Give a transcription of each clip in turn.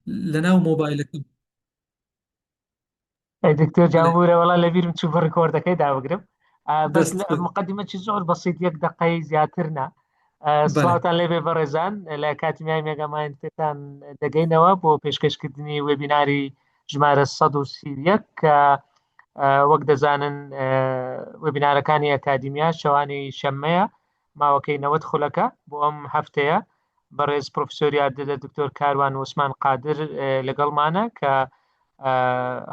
لە ناو مۆبایلەکەم. دکتۆر بڵێ جامبورە وڵا لەبیرم چوو بە ڕکۆردەکەی دابگرم. بەس دەست مقدمەی زۆر بەسیط 1 دقەی زیاترنا. بەڵێ سڵاوتان لێبێ بەڕێزان لە کاتیمای مێگاماینتتان دەگەینەوە بۆ پێشکەشکردنی وێبیناری ژمارە 131 کە وەک دەزانن وێبینارەکانی ئەکادیمیا شەوانی شەممەیە ماوەکەی 90 خولەکە بۆ ئەم هەفتەیە. بەڕێز پرۆفسۆری یاردەدە دکتۆر کاروان وسمان قادر لەگەڵمانە کە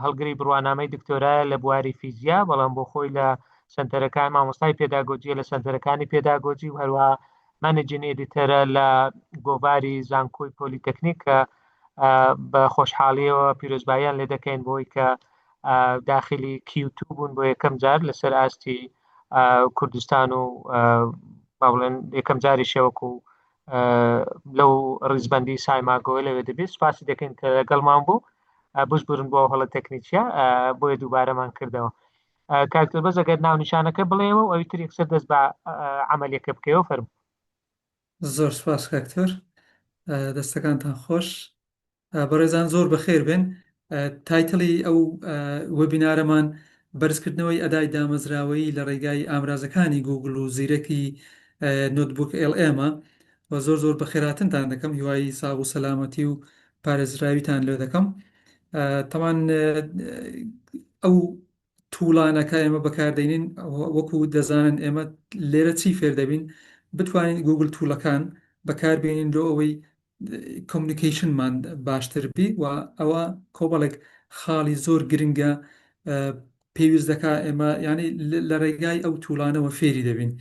هەڵگری بڕوانامەی دکتۆرایە لە بواری فیزیا، بەڵام بۆ خۆی لە سنتەرەکان مامۆستای پێداگۆجیە لە سنتەرەکانی پێداگۆجی و هەروە مانجین ئێدیتەرە لە گۆڤاری زانکۆی پۆلیتەکنیک کە بە خۆشحاڵیەوە پیرۆزباییان لێ دەکەین بۆی کە داخلی کیوتوب بوون بۆ یەکەم جار لەسەر ئاستی کوردستان و باڵێن یەکەم جاری شێوەکو لەو ڕیزبەندی سایماگۆی لەوێ دەبێت. سپاسی دەکەین کە لەگەڵمان بوو بشبورن بۆ هەڵە تەکنیکیە بۆیە دووبارەمان کردەوە. کاکتۆر بەس ئەگەر ناو نیشانەکە بڵێەوە و ئەوی تر یەکسەر دەست بە عملیەکە بکەوە فەرم. زۆر سپاس کاکتۆر، دەستەکانتان خۆش. بەڕێزان زۆر بەخێر بێن. تایتڵی ئەو وەبینارەمان بەرزکردنەوەی ئەدای دامەزراوەی لە ڕێگای ئامرازەکانی گوگل و زیرەکی نۆتبوک LMە و زۆر زۆر بەخێراتنتان دەکەم، هیوای ساغ و سەلامەتی و پارێزراویتان لێ دەکەم. تەمان ئەو تووڵانەکە ئێمە بەکاردێنین وەکو دەزانن ئێمە لێرە چی فێر دەبین بتوانین گوگل توولەکان بەکاربێنین لۆ ئەوەی کۆمونیکیشنمان باشتر بی و ئەوە کۆبەڵێک خاڵی زۆر گرنگە پێویست دەکا ئێمە ینی لە ڕێگای ئەو توولانەوە فێری دەبین.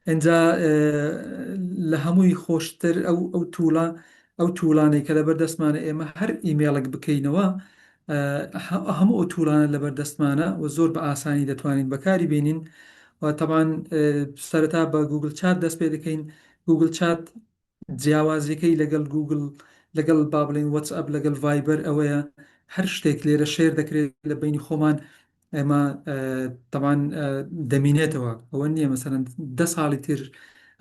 ئەجا لە هەمووی خۆشتر ئەو توولانەی کە لەبەردەستمانە ئێمە هەر ئیمێڵک بکەینەوە هەموو ئەو توولانە لەبەردەستمانە و زۆر بە ئاسانی دەتوانین بەکاری بینین و تەمان سەرەتا بە گوگل چات دەست پێ دەکەین. گوگل چات جیاوازیەکەی لەگەڵ گوگل لەگەڵ با بڵین وەتسئەپ لەگەڵ ڤایبەر ئەوەیە هەر شتێک لێرە شێر دەکرێت لە بینی خۆمان. ئێمە تەمان دەمینێتەوە، ئەوە نییە مەسەرەن 10 ساڵی تر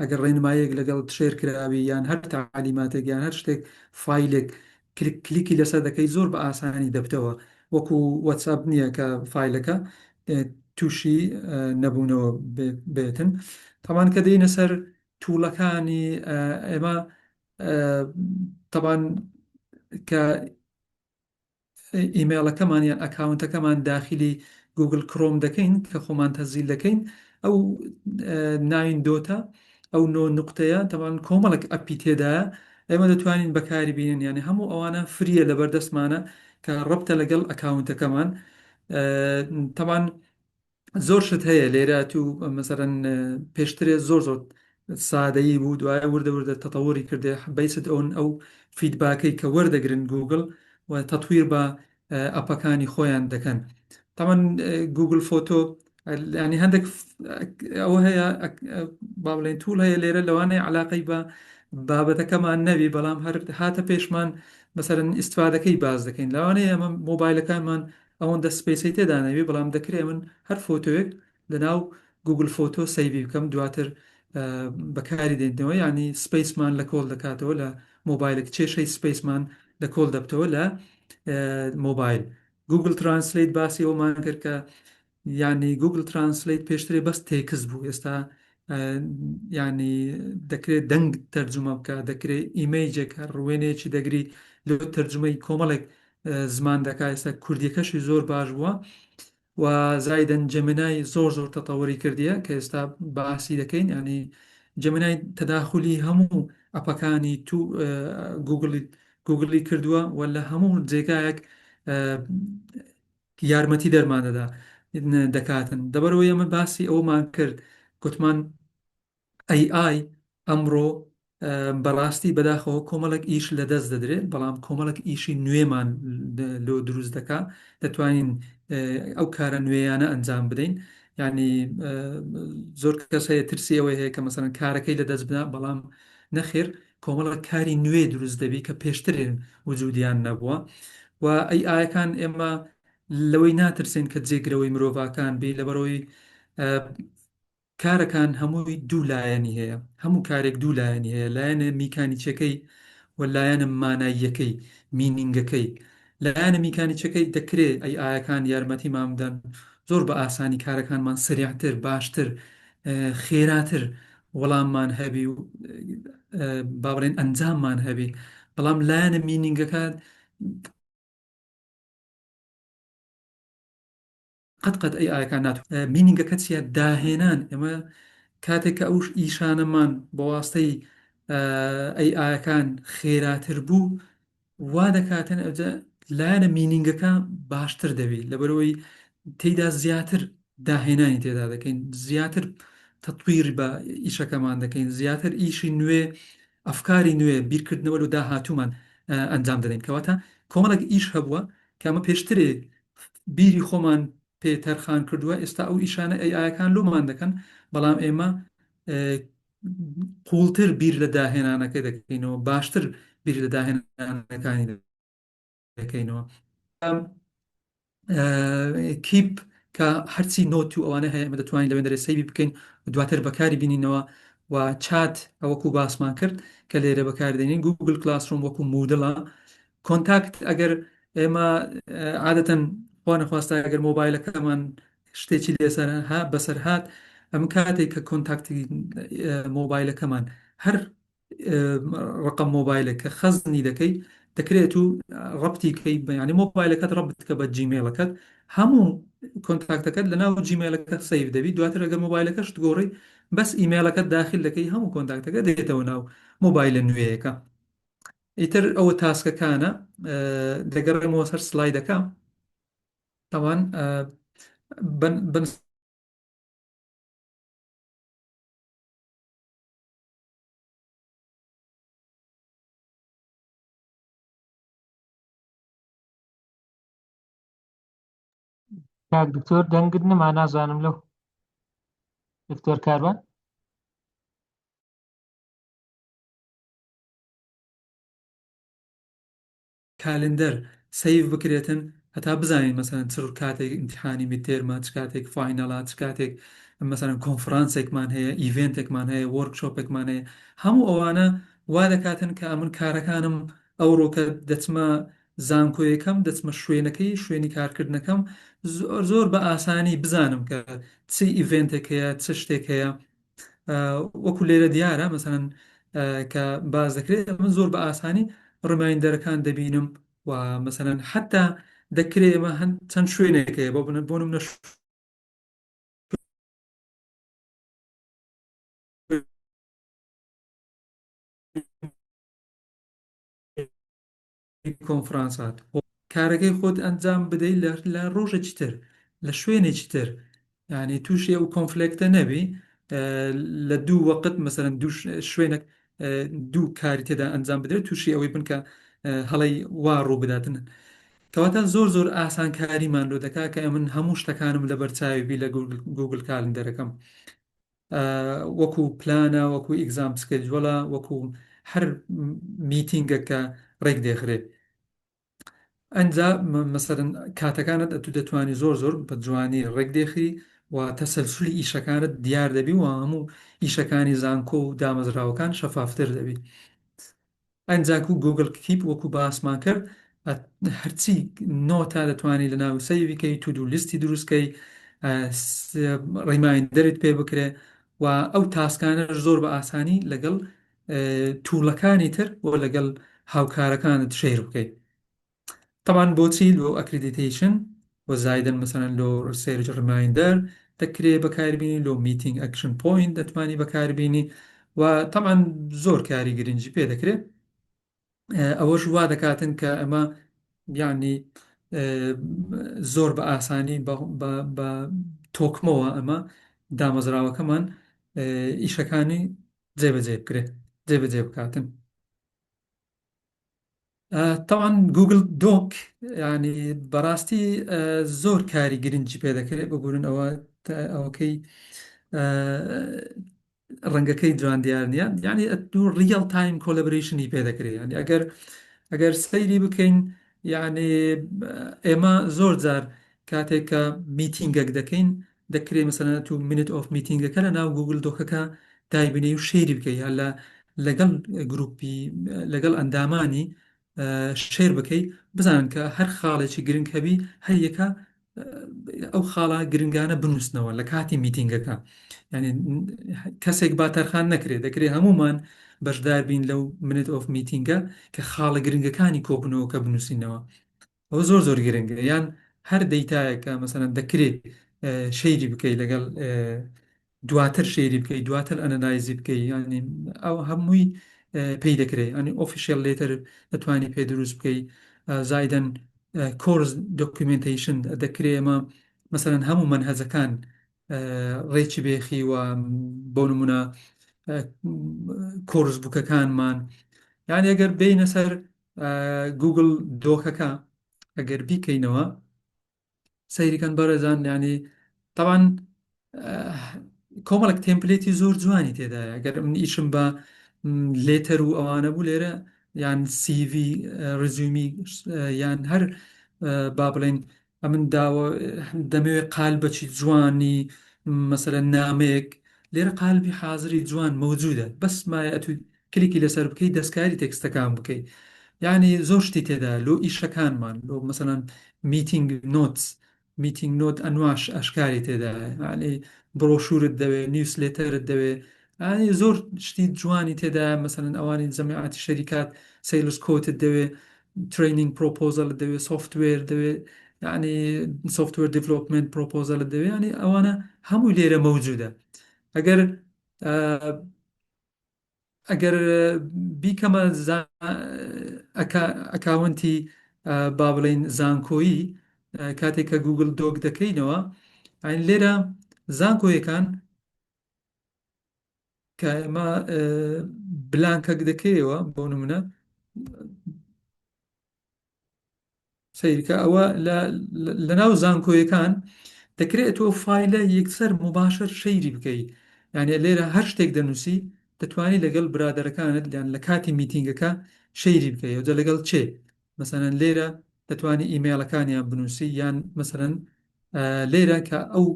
ئەگەر ڕێنمایەک لەگەڵ شێر کراوی یان هەر تعلیماتێک یان هەر شتێک فیلێک کلیکی لەسەر دەکەی زۆر بە ئاسانی دەبتەوە، وەکو وەتسئەپ نییە کە فیلەکە تووشی نەبوونەوە بێتن. تەمان کە دێنە سەر توولەکانی ئێمە تەبان کە ئیمێڵەکەمان یان ئەکاونتەکەمان داخلی گوگل کرۆم دەکەین کە خۆمان تەزیل دەکەین ئەو ناوین دۆتە ئەو نۆ نقطەیە تەمان کۆمەڵک ئەپی تێدایە ئێمە دەتوانین بەکاری بینن، یعنی هەموو ئەوانە فریە لەبەردەستمانە کە ڕەبتە لەگەڵ ئەکاونتەکەمان. تەمان زۆر شت هەیە لێرە و مەسەرەن پێشترێ زۆر زۆر سادەیی بوو، دوایە وردە تەتەوەری کردێ بەیست ئەو فیدباکەی کە وەردەگرن گوگل و تەطویر بە ئەپەکانی خۆیان دەکەن. تەمان گوگل فۆتۆ ینی هەندێک ئەوە هەیە با بڵێن توول هەیە لێرە لەوانەیە علاقەی بە بابەتەکەمان نەوی، بەڵام هەر هاتە پێشمان مەسەرەن ئیسفادەکەی باز دەکەین. لەوانەیە ئەمە مۆبایلەکانمان ئەوەندە سپیسی تێدا نەوی، بەڵام دەکرێت من هەر فۆتۆیەک لە ناو گوگل فۆتۆ سەیوی بکەم دواتر بەکاری دێنەوە، ینی سپیسمان لە کۆڵ دەکاتەوە لە مۆبایلێک کێشەی سپیسمان لە کۆڵ دەبتەوە لە مۆبایل. گوگل ترانسلیت باسی ئەومان کرد کە ینی گوگل ترانسلیت پێشترێ بەس تێکس بوو، ئێستا ینی دەکرێت دەنگ تەرجمە بکە، دەکرێت ئیمەیجێک ڕوێنێکی دەگری لە تەرجمەی کۆمەڵێک زمان دەکات. ئێستا کوردیەکەشی زۆر باش بووە و زایدەن جەمنای زۆر زۆر تەتەوەری کردیە کە ئێستا باسی دەکەین، ینی جەمنای تەداخلی هەموو ئەپەکانی تو گوگلی کردووە و لە هەموو جێگایەک یارمەتی دەرمانەدا دەکاتن. دەبەرەوەی ئەمە باسی ئەومان کرد گوتمان AI ئەمڕۆ بەڕاستی بەداخەوە کۆمەڵک ئیش لە دەست دەدرێت، بەڵام کۆمەڵک ئیشی نوێمان لۆ دروست دەکات، دەتوانین ئەو کارە نوێیانە ئەنجام بدەین. ینی زۆر کەس هەیە ترسی ئەوەی هەیە کە مەسەرەن کارەکەی لە دەست بدا، بەڵام نەخێر کۆمەڵک کاری نوێ دروست دەبی کە پێشترێن وجودیان نەبووە و ئایەکان ئێمە لەوەی ناترسین کە جێگرەوەی مرۆڤاکان بی، لەبەرەوەی کارەکان هەمووی دوو لایەنی هەیە، هەموو کارێک دوو لایەنی هەیە، لایەنە میکانیچەکەی و لایەنە ماناییەکەی مینینگەکەی لایەنە میکانیچەکەی دەکرێت ئەی ئاەکان یارمەتی مامدەن زۆر بە ئاسانی کارەکانمان سریعتر باشتر خێراتر وەڵاممان هەبی و با بڵێن ئەنجاممان هەبی بەڵام لایەنە مینینگەکە قەت ئەی ئاەکان ناتوە مینینگەکە چیە داهێنان ئێمە کاتێک کە ئەو ئیشانەمان بە واستەی ئەی ئاەکان خێراتر بوو وا دەکاتن ئەوجە لایەنە مینینگەکە باشتر دەبێت لەبەرەوەی تێیدا زیاتر داهێنانی تێدا دەکەین زیاتر تەطویر بە ئیشەکەمان دەکەین زیاتر ئیشی نوێ ئەفکاری نوێ بیرکردنەوە و داهاتوومان ئەنجام دەدەین کەواتە کۆمەڵک ئیش هەبووە کامە پێشترێ بیری خۆمان پێتەرخان کردووە ئێستا ئەو ئیشانە ئەیەکان لۆمان دەکەن بەڵام ئێمە قوڵتر بیر لە داهێنانەکە دەکەینەوە باشتر بیر لە داهێنانەکانی دەکەینەوە کیپ کە هەرچی نۆت و ئەوانە هەیە ئەمە دەتوانین لەوێن دەرێ سەیبی بکەین و دواتر بەکاری بینینەوە و چات ئەوەکو باسمان کرد کە لێرە بەکاردێنین گوگل کلاسڕۆم وەکو مودڵە کۆنتاکت ئەگەر ئێمە عادەتەن خوا نەخواستە ئەگەر مۆبایلەکەمان شتێکی لێسەر بەسەر هات ئەم کاتێک کە کۆنتاکتی مۆبایلەکەمان هەر ڕقم مۆبایلەکە خەزنی دەکەی دەکرێت و ڕەبتی کەی بەیانی مۆبایلەکەت ڕەبت کە بە جیمێلەکەت هەموو کۆنتاکتەکەت لە ناو جیمێلەکە سیف دەبی دواتر ئەگەر مۆبایلەکەش گۆڕی بەس ئیمێلەکەت داخل دەکەی هەموو کۆنتاکتەکە دێتەوە ناو مۆبایلە نوێیەکە ئیتر ئەوە تاسکەکانە دەگەڕێمەوە سەر سلایدەکە تاوان بن کاک دکتۆر دەنگت نەما نازانم لەو دکتۆر کاروان کالندەر سیف بکرێتن هەتا بزانین مەسەرەن چ کاتێک ئیمتحانی میتێرمە چ کاتێک فاینەڵات چ کاتێک مەسەرەن کۆنفرانسێکمان هەیە ئیڤێنتێکمان هەیە وەرکشۆپێکمان هەیە هەموو ئەوانە وا دەکاتن کە ئەمن کارەکانم ئەوڕۆکە دەچمە زانکۆیەکەم دەچمە شوێنەکەی شوێنی کارکردنەکەم زۆر بە ئاسانی بزانم کە چی ئیڤێنتێک هەیە چ شتێک هەیە وەکو لێرە دیارە مەسەرەن کە باز دەکرێت من زۆر بە ئاسانی ڕمایندەرەکان دەبینم و مەسەرەن حتا دەکرێت ئەمە چەند شوێنێکەیە بۆ بۆنم نە کۆنفرانسات کارەکەی خۆت ئەنجام بدەیت لە ڕۆژێکی تر لە شوێنێکی تر ینی تووشی ئەو کۆنفلکتە نەبی لە دوو وەقت مەسەرەن دوو شوێنێک دوو کاری تێدا ئەنجام بدرێت تووشی ئەوەی بن کە هەڵی وا ڕوو بداتن کەواتە زۆر زۆر ئاسان کاریمان لۆ دەکا کە من هەموو شتەکانم لە بەرچاوی لە گوگل کالندەرەکەم وەکو پلانە وەکو ئیگزام سکەجوڵە وەکو هەر میتینگە کە ڕێک دێخرێت ئەنجا مەسەرەن کاتەکانت تو دەتوانانی زۆر زۆر بە جوانی ڕێک دێخی و تەسەلسولی ئیشەکانت دیار دەبی و هەموو ئیشەکانی زانکۆ و دامەزراوەکان شەفافتر دەبی ئەنجاکو گوگل کیپ وەکو باسمان کرد هەرچی نۆتا دەتوانانی لە ناو سەیویکەی تو دوو لیستی دروستکەی ڕیمایندەرت پێ بکرێ و ئەو تاسکانەش زۆر بە ئاسانی لەگەڵ توولەکانی تر و لەگەڵ هاوکارەکانت شێر بکەیت طبعا بۆچی لۆ ئەکریدیتیشن و زایدن مثلا لۆ سێرج ڕمایندەر دەکرێت بەکاربیینی لۆ میتینگ ئەکشن پوینت دەتوانی بەکاربیینی و طبعا زۆر کاری گرنگی پێ دەکرێت ئەوەش وا دەکاتن کە ئەمە یعنی زۆر بە ئاسانی بە تۆکمەوە ئەمە دامەزراوەکەمان ئیشەکانی جێبەجێ بکرێت جێبەجێ بکاتن طبعا گوگل دۆک ینی بەڕاستی زۆر کاری گرنگی پێ دەکرێت ببوورن ئەوەکەی ڕەنگەکەی جوان دیار نیە یعنی دوو ریەل تایم کۆلەبریشنی پێ دەکرێت ینی ئەگەر سەیری بکەین یعنی ئێمە زۆر جار کاتێک کە میتینگەک دەکەین دەکرێت مەسەرەن تو منیت ئۆف میتینگەکە لە ناو گوگل دۆکەکە دایبنەی و شێری بکەی هەر لە لەگەڵ گروپی لەگەڵ ئەندامانی شێر بکەی بزانن کە هەر خاڵێکی گرنگ هەبی هەر یەکە ئەو خاڵە گرنگانە بنووسنەوە لە کاتی میتینگەکە. ینی کەسێک باتەرخان نەکرێت، دەکرێت هەمومان بەشدار بین لەو منێت ئۆف میتینگە کە خاڵە گرنگەکانی کۆبنەوە کە بنووسینەوە. ئەوە زۆر زۆر گرنگە. یان هەر دەیتایەکە مەسەرەن دەکرێت شەیری بکەیت لەگەڵ دواتر شێری بکەیت، دواتر ئەنەنایزی بکەیت، ینی ئەو هەمووی پێی دەکرێت. ئەنی ئۆفیشیل لێتر دەتوانانی پێ دروست بکەیت. زایدەن کۆرس دۆکیومنتیشن دەکرێت ئەمە مەسەرەن هەموو منهەجەکان ڕێکی بێخی و بۆ نمونە کۆرس بووکەکانمان، یعنی ئەگەر بینە سەر گوگل دۆکەکە ئەگەر بیکەینەوە سەیریکەن بەڕێزان، ینی تاوان کۆمەڵک تێمپلێتی زۆر جوانی تێدایە. ئەگەر من ئیشم بە لێتەر و ئەوانە بوو لێرە یان CV ڕزومی یان هەر با بڵێن ئەمن داوە دەمەوێت قالبەکی جوانی مەسەلەن نامەیەک لێرە قالبی حازری جوان مەوجودە، بەس مایە ئەتو کلیکی لەسەر بکەی دەستکاری تێکستەکان بکەیت. یعنی زۆر شتی تێدا لۆ ئیشەکانمان لۆ مەسەلەن میتینگ نۆتس، میتینگ نۆت ئەنواش ئەشکاری تێدا، ینی بڕۆشورت دەوێت، نیوسلێتەرت دەوێت، ینی زۆر شتی جوانی تێدا. مەسەلەن ئەوانی جەماعەتی شەریکات سەیلس کۆتت دەوێت، ترینینگ پرۆپۆزەلت دەوێت، سوفتوێر دەوێت، ینی سوفتوێر دیڤلۆپمنت پرۆپۆزەلت دەوێت، ینی ئەوانە هەمووی لێرە مەوجودە. ئەگەر ئەگەر بیکەمە ئەکاونتی با بڵێن زانکۆیی کاتێک کە گوگل دۆک دەکەینەوە، ئاین لێرە زانکۆیەکان کە ئێمە بلانکەک دەکەیەوە بۆ نمونە سیرکە ئەوە لە ناو زانکۆیەکان دەکرێت تۆ فایلە یەکسەر مباشر شەیری بکەیت. یعنی لێرە هەر شتێک دەنووسی دەتوانانی لەگەڵ برادەرەکانت یان لە کاتی میتینگەکە شەیری بکەیت جا لەگەڵ چێ مەسەرەن لێرە دەتوانانی ئیمێلەکانیان بنووسی یان مەسەرەن لێرە کە ئەو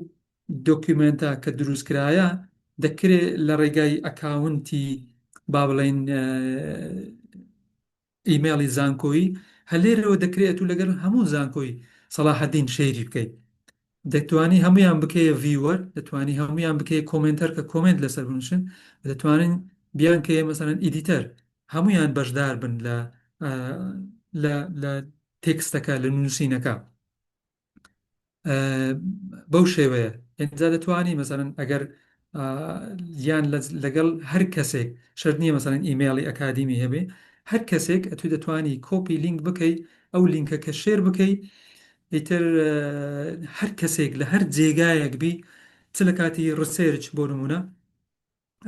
دۆکیومنتە کە دروستکرایە دەکرێت لە ڕێگای ئەکاونتی با بڵێن ئیمێڵی زانکۆیی هەلێرەوە دەکرێت و لەگەر هەموو زانکۆی سەلاحەدین شەیری بکەیت. دەتوانی هەمویان بکەیە ڤیوەر، دەتوانی هەمویان بکەیە کۆمنتەر کە کۆمنت لەسەر بنووسن، دەتوانین بیان کەیە مەسەرەن ئیدیتەر هەمویان بەشدار بن لە تێکستەکە لە نووسینەکە. بەو شێوەیە ئینجا دەتوانی مەسەرەن ئەگەر یان لەگەڵ هەر کەسێک شەرت نییە مەسەرەن ئیمێڵی ئەکادیمی هەبێ، هەر کەسێک ئەتو دەتوانی کۆپی لینک بکەی ئەو لینکە کە شێر بکەی ئیتر هەر کەسێک لە هەر جێگایەک بی چ لە کاتی ڕسێرچ بۆ نمونە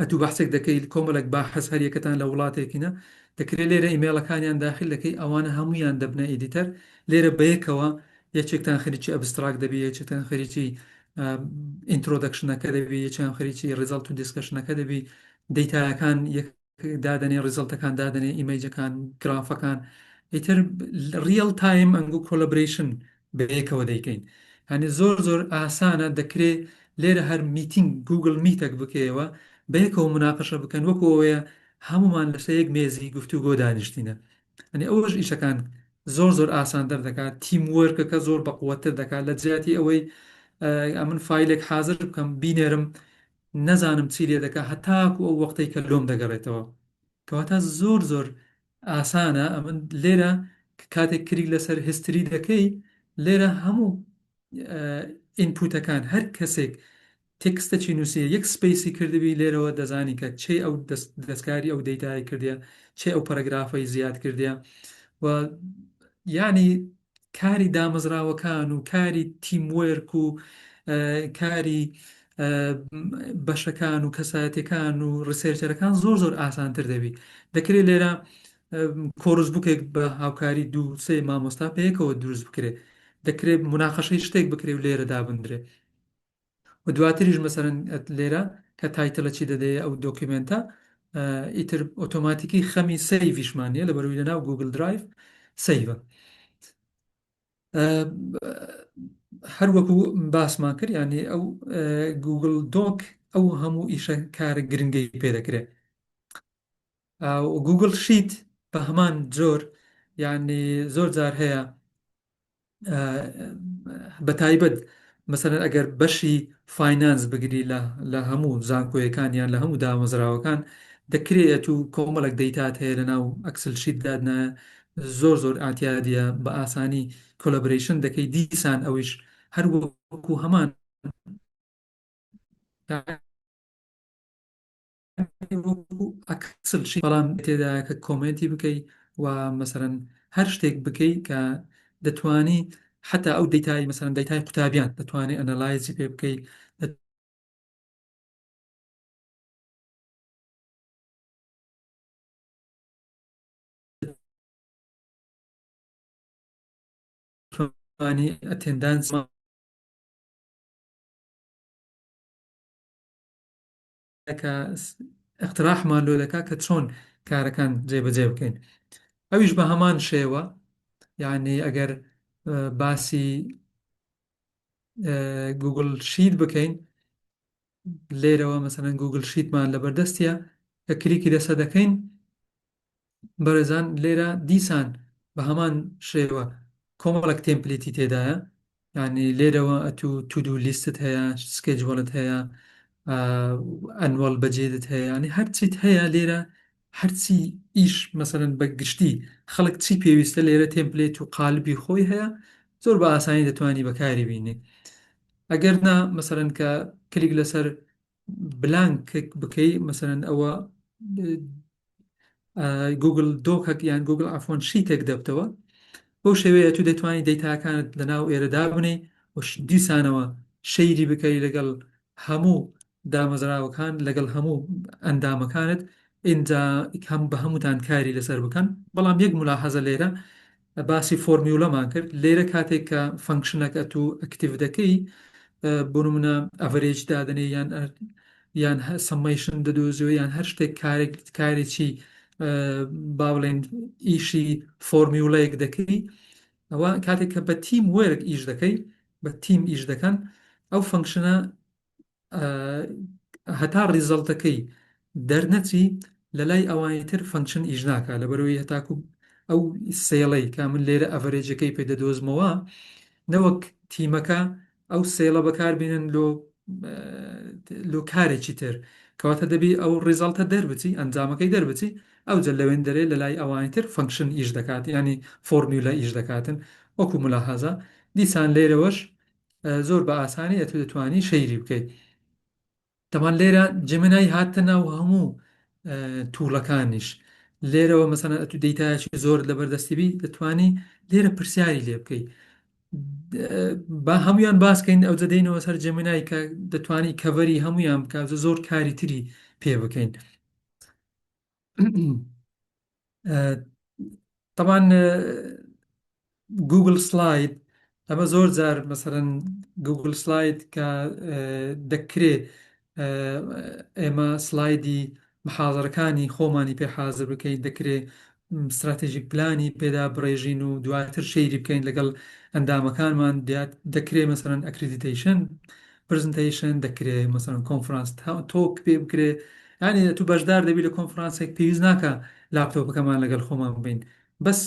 ئەتو بەحسێک دەکەیت کۆمەڵک باحەس هەر یەکەتان لە وڵاتێکینە دەکرێت لێرە ئیمێلەکانیان داخل دەکەی ئەوانە هەمویان دەبنە ئیدیتەر لێرە بەیەکەوە یەکێکتان خەریکی ئەبستراک دەبی، یەکێکتان خەریکی ئینترۆدەکشنەکە دەبی، یەکیان خەریکی ڕیزەڵت و دیسکەشنەکە دەبی، دەیتایەکان دادنێ ڕیزەڵتەکان دادنێ ئیمەیجەکان گرافەکان ئیتر ریەڵ تایم ئەنگ و کۆلەبریشن بەیەکەوە دەیکەین. هەنی زۆر زۆر ئاسانە دەکرێت لێرە هەر میتینگ گوگل میتەک بکەیەوە بەیەکەوە مناقەشە بکەن وەکەوەیە هەمومان لەسەر یەک مێزی گفتوگۆ دانیشتینە. ئەنی ئەوەش ئیشەکان زۆر زۆر ئاساندەر دەکات، تیم وەرکەکە زۆر بەقوەتر دەکات لە جیاتی ئەوەی ئەمن فایلێک حازر بکەم بینێرم نەزانم چی لێ دەکات هەتاکو ئەو وەختەی کە لۆم دەگەڕێتەوە. کەواتە زۆر زۆر ئاسانە ئەمن لێرە کاتێک کلیک لەسەر هیستری دەکەی لێرە هەموو ئینپوتەکان هەر کەسێک تێکستەی نووسێ یەک سپیسی کردبی لێرەوە دەزانی کە چێ ئەو دەستکاری ئەو دەیتای کردیا چێ ئەو پەرەگرافەی زیاد کردیا و ینی کاری دامەزراوەکان و کاری تیموەرک و کاری بەشەکان و کەسایەتەکان و ڕسێرچەرەکان زۆر زۆر ئاسانتر دەبی. دەکرێت لێرە کۆرس بووکێک بە هاوکاری دوو سێ مامۆستا پێیەکەوە دروست بکرێت، دەکرێت مناقەشەی شتێک بکرێت و لێرە دابدرێ و دواتریش مەسەرەن لێرە کە تایتڵە چی دەدەیە ئەو دۆکیومنتە ئیتر ئۆتۆماتیکی خەمی سەیڤیشمانە لە بەروی لەناو گوگل درایڤ سەیڤە. هەر وەکو باسمان کرد ینی ئەو گوگل دۆک ئەو هەموو ئیشە کارە گرنگی پێ دەکرێت. و گوگل شیت بە هەمان جۆر یعنی زۆر جار هەیە بە تایبەت مەسەرەن ئەگەر بەشی فاینانس بگری لە هەموو زانکۆیەکانیان لە هەموو دامەزراوەکان دەکرێت و کۆمەڵک دەیتات هەیە لە ناو ئەکسل شیت دادنە زۆر زۆر ئاتیادیە بە ئاسانی کۆلەبریشن دەکەی دیسان ئەویش هەر وەکو هەمان ئەکسل شیت بەڵام تێدا کە کۆمنتی بکەیت و مەسەرەن هەر شتێک بکەیت کە دەتوانی حتا ئەو دەیتای مەسەرەن دەیتای قوتابیان دەتوانێت ئەنەلایزی پێ بکەیت دەتوانی ئەتێندانس کە اقتراحمان لۆ دەکا کە چۆن کارەکان جێبەجێ بکەین ئەویش بە هەمان شێوە یعنی ئەگەر باسی گوگل شیت بکەین لێرەوە مەسەرەن گوگل شیتمان لەبەردەستیە کە کلیکی لەسەر دەکەین بەڕێزان لێرە دیسان بە هەمان شێوە کۆمەڵک تێمپلیتی تێدایە یعنی لێرەوە تو دو لیستت هەیە سکێجوڵت هەیە ئەنوەڵ بەجێدت هەیە ینی هەرچیت هەیە لێرە هەرچی ئیش مەسەرەن بە گشتی خەڵک چی پێویستە لێرە تێمپلێت و قالبی خۆی هەیە زۆر بە ئاسانی دەتوانی بەکاری بینی ئەگەر نا مەسەرەن کە کلیک لەسەر بلانک بکەی مەسەرەن ئەوە گوگل دۆکێک یان گوگل ئافۆن شیتێک دەبتەوە بەو شێوەیە تو دەتوانانی دەیتاکانت لە ناو ئێرەدا بنەی دیسانەوە شەیری بکەی لەگەڵ هەموو دامەزراوەکان لەگەڵ هەموو ئەندامەکانت ئینجا هەم بە هەمووتان کاری لەسەر بکەن بەڵام یەک ملاحەزە لێرە باسی فۆرمیولەمان کرد لێرە کاتێک کە فەنکشنەکە تو ئەکتیڤ دەکەی بۆ نمونە ئەڤەرێج دادنێ یان سەمەیشن دەدۆزیەوە یان هەر شتێک کارێکی با بڵێن ئیشی فۆرمیولەیەک دەکەی ئەوە کاتێک کە بە تیم وەرگ ئیش دەکەی بە تیم ئیش دەکەن ئەو فەنکشنە هەتا ڕیزەڵتەکەی دەرنەچی لە لای ئەوانی تر فەنکشن ئیش ناکە لەبەرەوەی هەتاکو ئەو سێڵەی کا من لێرە ئەڤەرێجەکەی پێدەدۆزمەوە نەوەک تیمەکە ئەو سێڵە بەکاربێنن لۆ کارێکی تر کەواتە دەبی ئەو ڕێزڵتە دەربچی ئەنجامەکەی دەربچی ئەو جە لەوێن دەرێ لە لای ئەوانی تر فەنکشن ئیش دەکات ینی فۆرمیولە ئیش دەکاتن وەکو ملاحەزە دیسان لێرەوەش زۆر بە ئاسانی ئەتو دەتوانی شەیری بکەیت تەمان لێرە جمنای هاتە ناو هەموو تووڵەکانیش لێرەوە مەسەنە ئەتو دەیتایکی زۆر لەبەردەستیبی دەتوانی لێرە پرسیاری لێ بکەیت با هەمویان باسکەین ئەو جەدەینەوە سەر جەمنای کە دەتوانی کەڤەری هەمویان بکە زۆر کاری تری پێ بکەین طبعاً گوگل سلاید ئەمە زۆر جار مەسەرەن گوگل سلاید کە دەکرێت ئێمە سلایدی محاضرەکانی خۆمانی پێ حاضر بکەین دەکرێت استراتێژیک پلانی پێدا بڕێژین و دواتر شەیری بکەین لەگەڵ ئەندامەکانمان دەکرێت مەسەرەن ئەکریدیتیشن پرزنتیشن دەکرێت مەسەرەن کۆنفرانس تۆک پێ بکرێت یعنی تو بەشدار دەبی لە کۆنفرانسێک پێویست ناکە لاپتۆپەکەمان لەگەڵ خۆمان بین بەس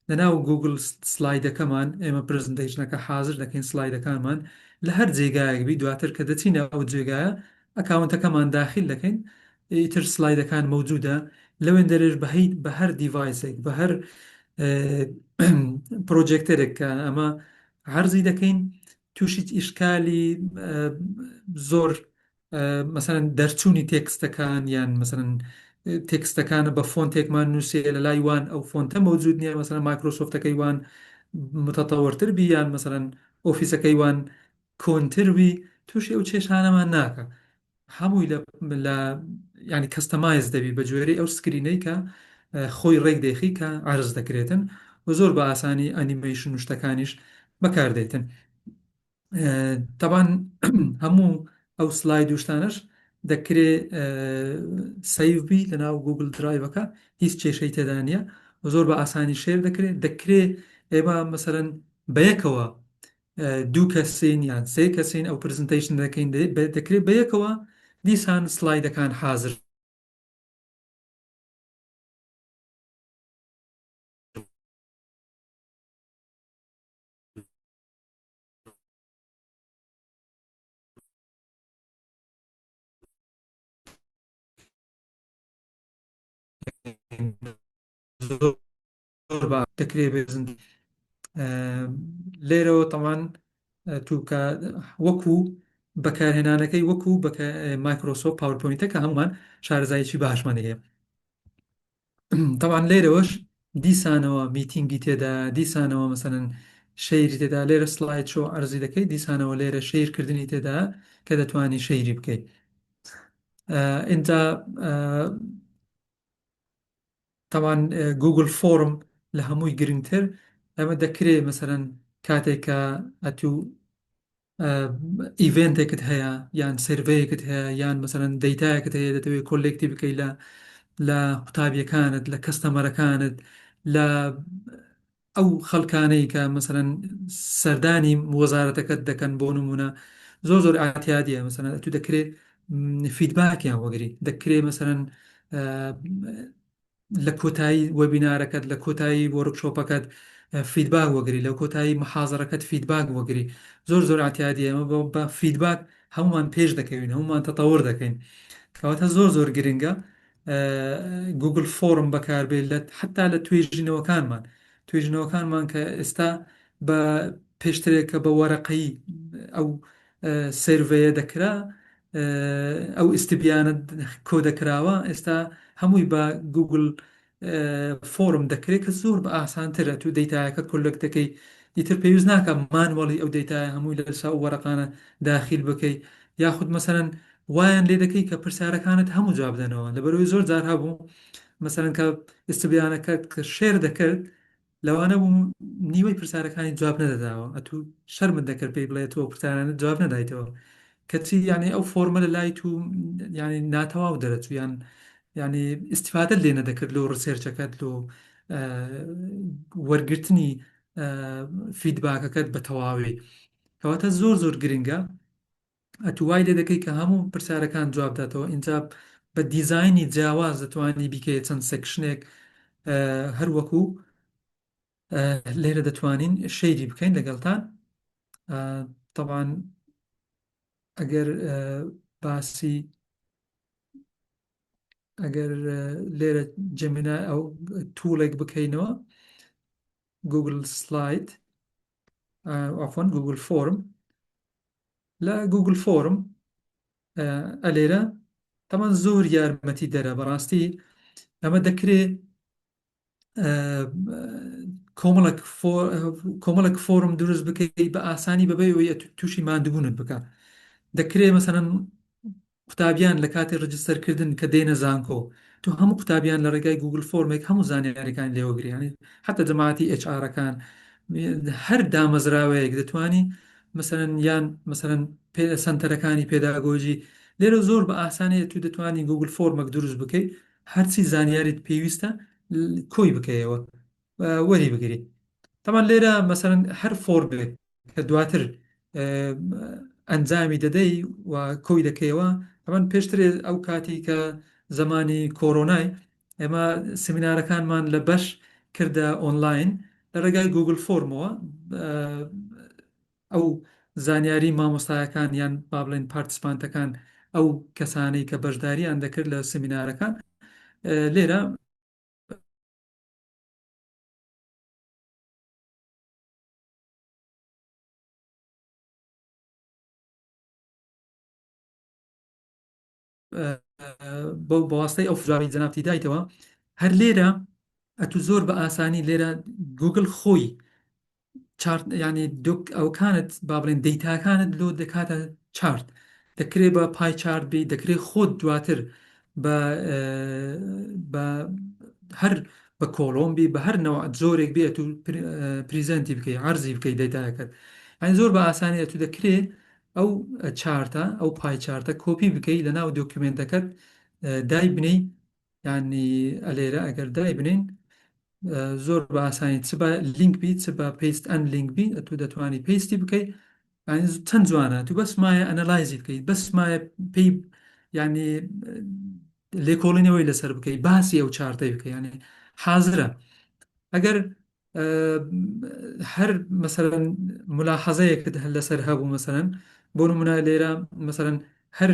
لەناو گوگل سلایدەکەمان ئێمە پرزنتیشنەکە حاضر دەکەین سلایدەکانمان لە هەر جێگایەکبی دواتر کە دەچینە ئەو جێگایە ئەکاونتەکەمان داخل دەکەین ئیتر سلایدەکان مەوجودە لەوێن دەرێژ بەهیت بە هەر دیڤایسێک بە هەر پرۆجێکتەرێک کە ئەمە عەرزی دەکەین تووشی ئیشکالی زۆر مەسەرەن دەرچوونی تێکستەکان یان مەسەرەن تێکستەکانە بە فۆنتێکمان نووسێ لە لای وان ئەو فۆنتە مەوجود نییە مەسەرەن مایکرۆسۆفتەکەی وان متەتەوەرتر بی یان مەسەرەن ئۆفیسەکەی وان کۆنتربی تووشی ئەو کێشانەمان ناکە هەمووی لە ینی کەستەمایز دەبی بە جوێرەی ئەو سکرینەی کە خۆی ڕێک دێخی کە عرز دەکرێتن و زۆر بە ئاسانی ئەنیمەیشن و شتەکانیش بەکاردێتن تەبان هەموو ئەو سلاید وشتانش دەکرێت سەیڤبی لە ناو گوگل درایڤەکە هیچ کێشەی تێدا نیە و زۆر بە ئاسانی شێر دەکرێت ئێمە مەسەرەن بەیەکەوە دوو کەسین یان سێ کەسین ئەو پرزنتیشن دەکەین دەکرێت بەیەکەوە دیسان سلایدەکان حاضر زۆر دەکرێت بێزن لێرەوە تەمان توکە وەکو بەکارهێنانەکەی وەکو مایکرۆسۆفت پاورپۆینتە کە هەمومان شارەزایکی باشمانە هەیە. طبعا لێرەوەش دیسانەوە میتینگی تێدا دیسانەوە مەسەن شەیری تێدا لێرە سلایت شۆ ئەرزی دەکەی دیسانەوە لێرە شەیرکردنی تێدا کە دەتوانی شەیری بکەیت. اینجا طبعا گوگل فۆرم لە هەمووی گرنگتر ئەمە دەکرێت مەسەرەن کاتێکە ئەتوو ئیڤنتێکت هەیە یان سرڤەیەکت هەیە یان مەسەرەن دەیتایەکت هەیە دەتەوێت کۆلێکتی بکەیت لە قوتابیەکانت لە کەستەمەرەکانت لە ئەو خەڵکانەی کە مەسەرەن سەردانی وەزارەتەکەت دەکەن بۆ نمونە زۆر ئااتیادیە مەسەرەن تو دەکرێت فیدباکیان وەگری دەکرێت مەسەرەن لە کۆتایی وەبینارەکەت لە کۆتایی وەرکشۆپەکەت فیدباک وەگری لە کۆتایی محازەرەکەت فیدباک وەگری زۆر ئااتیادی ئەمە بە فیدباک هەمومان پێش دەکەوین هەمومان تەتەور دەکەین کەواتە زۆر گرنگە گوگل فۆرم بەکاربێت لە حتا لە توێژینەوەکانمان کە ئێستا بە پێشترێکە بە وەرەقەی ئەو سرڤەیە دەکرا ئەو ئیسیبیانە کۆ دەکراوە ئێستا هەمووی بە گوگل فۆرم دەکرێت کە زۆر بە ئاسانترە تو دەیتایەکە کۆلەک دەکەی دیتر پێویست ناکە مانوەڵی ئەو دەیتای هەمووی لەسا وەرەقانە داخیل بکەی یاخود مەسەرەن وایان لێ دەکەی کە پرسیارەکانت هەموو جواب بدەنەوە لەبەرەوەی زۆر جار هەبوو مەسەرەن کە ئستبیانەکەت کە شێر دەکرد لەوانە بوو نیوەی پرسیارەکانی جواب نەدەداوە ئەتو شەرمت دەکرد پێی بڵێت تۆ پرسیارانت جواب نەدایتەوە کەچی یعنی ئەو فۆرمە لە لای تو ینی ناتەواو دەرەچوو ینی ئیسیفادە لێ نەدەکرد لۆ ڕسێرچەکەت لۆ وەرگرتنی فیدباکەکەت بە تەواوی کەواتە زۆر گرنگە ئەتو وای لێ دەکەی کە هەموو پرسیارەکان جواب داتەوە اینجا بە دیزایانی جیاواز دەتوانانی بیکەیت چەند سێکشنێک هەروەکو لێرە دەتوانین شەیری بکەین لەگەڵتان طبعا ئەگەر باسی ئەگەر لێرە جەمینا ئەو توڵێک بکەینەوە گوگل سلایت ئافۆن گوگل فۆرم لە گوگل فۆرم ئەلێرە تەمان زۆر یارمەتی دەرە بەڕاستی ئەمە دەکرێت کۆمەڵک فۆرم دروست بکەیت بە ئاسانی بەبێ تووشی ماندووبوونت بکە دەکرێت مەسەرەن قوتابیان لە کاتی ڕجستەرکردن کە دێنە زانکۆ تو هەموو قوتابیان لە ڕێگای گوگل فۆرمێک هەموو زانیاریەکان لێوەگریانی حتا جەماعەتی HR-ەکان هەر دامەزراوەیەک دەتوانی مەسەرەن یان مەسەرەن سەنتەرەکانی پێداگۆژی لێرە زۆر بە ئاسانەیە تو دەتوانی گوگل فۆرمێک دروست بکەیت هەرچی زانیاریت پێویستە کۆی بکەیەوە وەری بگری تەمان لێرە مەسەرەن هەر فۆرمێک کە دواتر ئەنجامی دەدەی و کۆی دەکەیەوە ئەمە پێشترێ ئەو کاتی کە زمانی کۆرۆنای ئێمە سمینارەکانمان لە بەش کردە ئۆنلاین لە ڕێگای گوگل فۆرمەوە ئەو زانیاری مامۆستایەکان یان با بڵێن پارتیسپانتەکان ئەو کەسانەی کە بەشداریان دەکرد لە سمینارەکان لێرە بەواستەی ئەو فراوی جەنابتی دایتەوە هەر لێرە ئەتو زۆر بە ئاسانی لێرە گوگل خۆی ینی ئەوکانت با بڵێن دەیتاکانت لۆ دەکاتە چارت دەکرێت بە پای چارت بی دەکرێت خۆت دواتر بە هەر بە کۆڵۆمبی بە هەر نەوە زۆرێک بێت و پریزەنتی بکەی عەرزی بکەی دەیتاەکەت ئەین زۆر بە ئاسانی تو دەکرێت ئەو چارتە ئەو پای چارتە کۆپی بکەی لە ناو دۆکیومنتەکەت دای بنی ینی ئەلێرە ئەگەر دای بنین زۆر بە ئاسانی چ بە لینک بی چ بە پێست ئەن لینک بی تو دەتوانی پێستی بکەیت چەند جوانە تو بەس مایە ئەنەلایزی بکەیت بەس مایە پێی ینی لێکۆڵینەوەی لەسەر بکەیت باسی ئەو چارتەی بکە ینی حازرە ئەگەر هەر مەسەرەن ملاحەزەیەکت لەسەر هەبوو مەسەرەن بۆ نمونە لێرە مەسەرەن هەر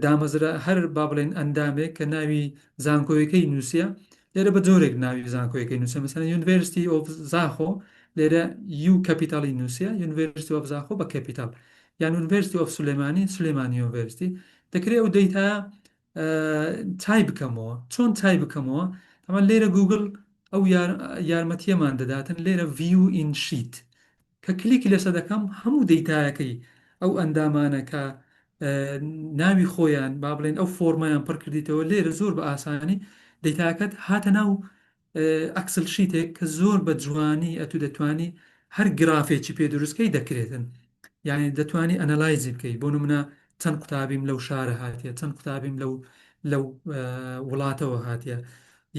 دامەزرا هەر با بڵێن ئەندامێک کە ناوی زانکۆیەکەی نووسە لێرە بە جۆرێک ناوی زانکۆیەکەی نووسە مەسەن یونیڤرسیتی ئۆف زاخۆ لێرە یو کەپیتاڵی نووسە یونیڤرسیتی ئۆف زاخۆ بە کەپیتال یان یونیڤرسیتی ئۆف سولێمانی سولێمانی یونیڤرسیتی دەکرێت ئەو دەیتا چای بکەمەوە چۆن چای بکەمەوە ئەمە لێرە گوگل ئەو یارمەتیەمان دەداتن لێرە ڤیو ئین شیت کە کلیکی لەسەر دەکەم هەموو دەیتایەکەی ئەو ئەندامانە کە ناوی خۆیان با بڵێن ئەو فۆرمەیان پڕ کردیتەوە لێرە زۆر بە ئاسانی دەیتاکەت هاتە ناو ئەکسل شیتێک کە زۆر بە جوانی ئەتو دەتوانی هەر گرافێکی پێ دروستکەی دەکرێتن یعنی دەتوانی ئەنەلایزی بکەیت بۆ نمونە چەند قوتابیم لەو شارە هاتیە چەند قوتابیم لەو وڵاتەوە هاتیە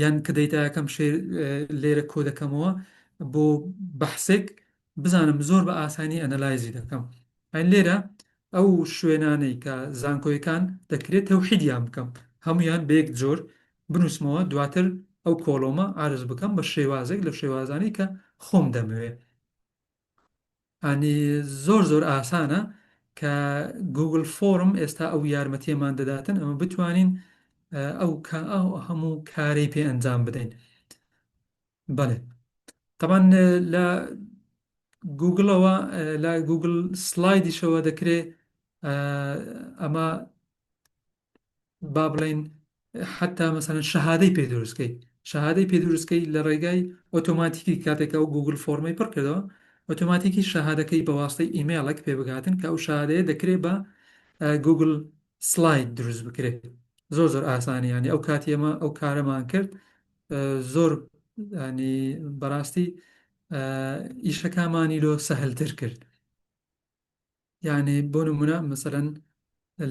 یان کە دەیتاکەم لێرە کۆ دەکەمەوە بۆ بەحسێک بزانم زۆر بە ئاسانی ئەنەلایزی دەکەم ئەین لێرە ئەو شوێنانەی کە زانکۆیەکان دەکرێت تەوحیدیان بکەم هەمویان بەیەک جۆر بنووسمەوە دواتر ئەو کۆڵۆمە ئارز بکەم بە شێوازێک لە شێوازانی کە خۆم دەمەوێت ئەنی زۆر زۆر ئاسانە کە گوگل فۆرم ئێستا ئەو یارمەتیەمان دەداتن ئەمە بتوانین ئەو هەموو کارەی پێ ئەنجام بدەین بەڵێ طبعاً لە گوگڵەوە لە گوگل سلایدیشەوە دەکرێت ئەمە با بڵێن حتا مەسەن شەهادەی پێ دروستکەی شەهادەی پێ دروستکەی لە ڕێگای ئۆتۆماتیکی کاتێکە و گوگل فۆرمەی پڕ کردەوە ئۆتۆماتیکی شەهادەکەی بە واستەی ئیممەیلێک پێ بگاتن کە ئەو شادەیە دەکرێت بە گوگل سلاید دروست بکرێت زۆر زۆر ئاسانیانی ئەو کاتی ئەمە ئەو کارەمان کرد زۆر ینی بەڕاستی ئیشەکانمانی لۆ سەهلتر کرد یعنی بۆ نمونە مەسەرەن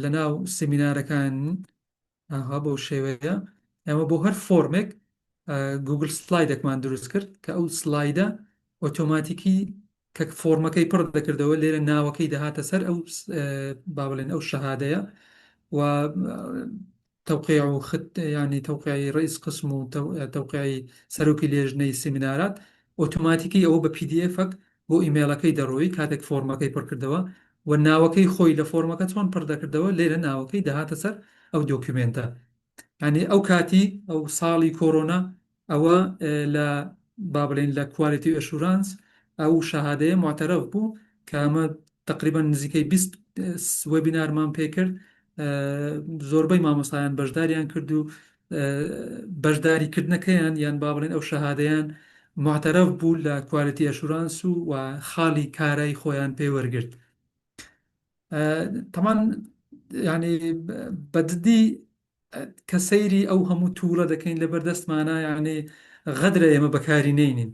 لە ناو سمینارەکان بۆ شێوەیە ئەمە بۆ هەر فۆرمێک گوگل سلایدێکمان دروست کرد کە ئەو سلایدە ئۆتۆماتیکی کە فۆرمەکەی پڕ دەکردەوە لێرە ناوەکەی دەهاتە سەر ئەو با بڵێن ئەو شەهادەیە و توقيع وخط يعني توقيعي رئيس قسم وتوقيعي سەرۆکی لێژنەی سمینارات ئۆتۆماتیکی ئەوە بە PDF-ەک بۆ ئیممەیلەکەی دەڕۆی کاتێک فۆرمەکەی پڕکردەوە و ناوەکەی خۆی لە فۆرمەکە چۆن پڕ دەکردەوە لێرە ناوەکەی دەهاتە سەر ئەو دۆکیومنتە ینی ئەو کاتی ئەو ساڵی کۆرۆنا ئەوە لە با بڵێن لە کوالیتی ئەشورانس ئەو شەهادەیە معتەرەف بوو کە ئەمە تقریبا نزیکەی 20 وەبینارمان پێ کرد زۆربەی مامۆستایان بەشداریان کرد و بەشداریکردنەکەیان یان با بڵێن ئەو شەهادەیان معتەرەف بوو لە کوالیتی ئەشورانس و خاڵی کارای خۆیان پێ وەرگرت تەمان ینی بەجددی کە سەیری ئەو هەموو تووڵە دەکەین لە بەردەستمانە یعنی غەدرە ئێمە بەکاری نینین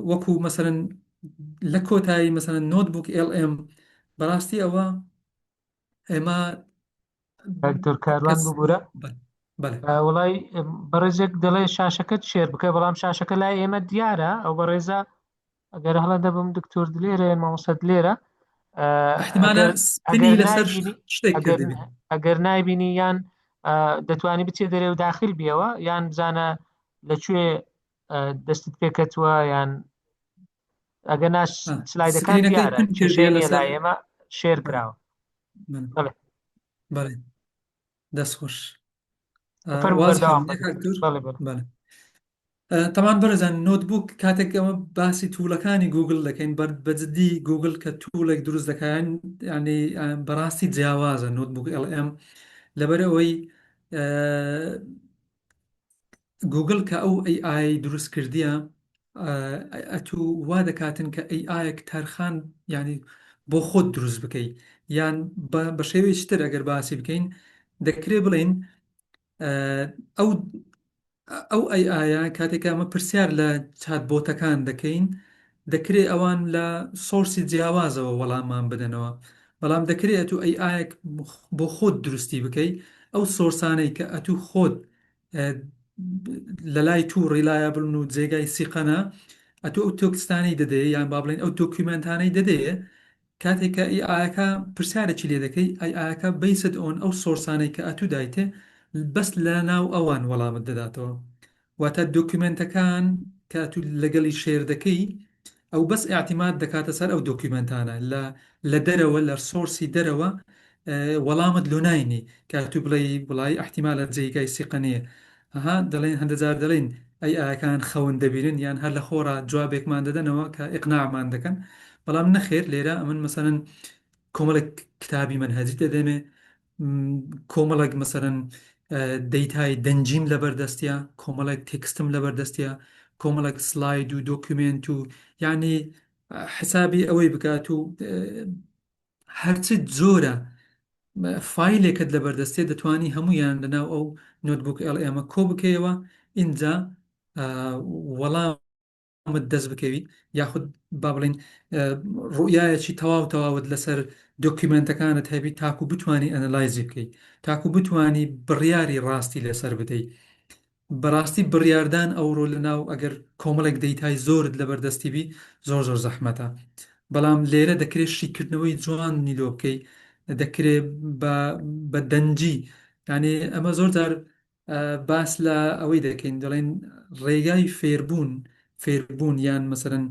وەکو مەسەرەن لە کۆتایی مەسەرەن نۆتبوک LM بەڕاستی ئەوە ئێمە دکتۆر کاروان ببوورە وڵای بەڕێزێک دەڵێ شاشەکەت شێر بکە بەڵام شاشەکە لای ئێمە دیارە ئەو بەڕێزە ئەگەر هەڵە دەبم دکتۆر دلێرە مامۆستا لێرە ئەگەر نایبینی یان دەتوانی بچێ دەرێ و داخل بیەوە یان بزانە لەکوێ دەستت پێکەتووە یان ئەگەر ناش سلایدەکان دیارە لای ئێمە شێر کراوە بەڵێ دەستخۆش تەمان بەرەزان نۆتبوک کاتێک ئەمە باسی توولەکانی گوگل دەکەین بەجددی گوگل کە توولێک دروست دەکەن ینی بەڕاستی جیاوازە نۆتبوک LM لەبەرەوەی گوگل کە ئەو AI دروست کردیە ئەتوو وا دەکاتن کە AIک تەرخان ینی بۆ خۆت دروست بکەیت یان بە شێوەیەشتر ئەگەر باسی بکەین دەکرێت بڵێن ئەو ئایە کاتێکە ئەمە پرسیار لە چاتبۆتەکان دەکەین دەکرێت ئەوان لە سۆرسی جیاوازەوە وەڵاممان بدەنەوە بەڵام دەکرێت ئەتوو ئایەک بۆ خۆت دروستی بکەیت ئەو سۆرسانەی کە ئەتوو خۆت لە لای تو ڕیلایەبڵن و جێگای سیقەنە ئەتوو ئەو تۆکستانی دەدەیە یان با بڵێن ئەو دۆکیومنتانەی دەدەیە کاتێککە ئایەکە پرسیارێکی لێ دەکەی ئایەکە بیست ئۆن ئەو سۆرسانەی کە ئەتوو دایتێ بەس لە ناو ئەوان وەڵامت دەداتەوە واتە دۆکیومنتەکان کە تو لەگەڵی شێر دەکەی ئەو بەس ئاعتیماد دەکاتە سەر ئەو دۆکیومنتانە لە دەرەوە لە سۆرسی دەرەوە وەڵامت لۆناینی کە تو بڵێ وڵی احتیمالە جێگای سیقەنەیە ئەها دەڵێن هەندە جار دەڵێن ئەی ئاکان خەون دەبیرن یان هەر لە خۆڕ جوابێکمان دەدەنەوە کە ئقناعمان دەکەن بەڵام نەخێر لێرە ئەمن مەسەرەن کۆمەڵێک کتابی منهەجی دەدەمێ کۆمەڵێک مەسەرەن دەیتای دەنجیم لەبەردەستیە کۆمەڵێک تێکستم لەبەردەستیە کۆمەڵێک سلاید و دۆکیومنت و یعنی حسابی ئەوەی بکات و هەرچی جۆرە فیلێکت لە بەردەستێ دەتوانی هەمویان لەناو ئەو نۆتبوک ئەمە کۆ بکەیەوە اینجا وەڵامت دەست بکەوی یاخود با بڵین ڕوئایەکی تەواو تەواوت لەسەر دۆکیومنتەکانت هەبی تاکو بتانی ئەنەلایزی بکەیت تاکو بتانی بڕیاری ڕاستی لەسەر بدەیت بەڕاستی بڕاردان ئەوڕۆ لەناو ئەگەر کۆمەڵێک دەیتای زۆرت لە بەردەستی بی زۆر زۆر زەحمەتە بەڵام لێرە دەکرێت شیکردنەوەی جوان نیلۆ بکەیت دەکرێت بە دەنجی ینی ئەمە زۆر جار باس لە ئەوەی دەکەین دەڵێن ڕێگای فێربوون یان مەسەرەن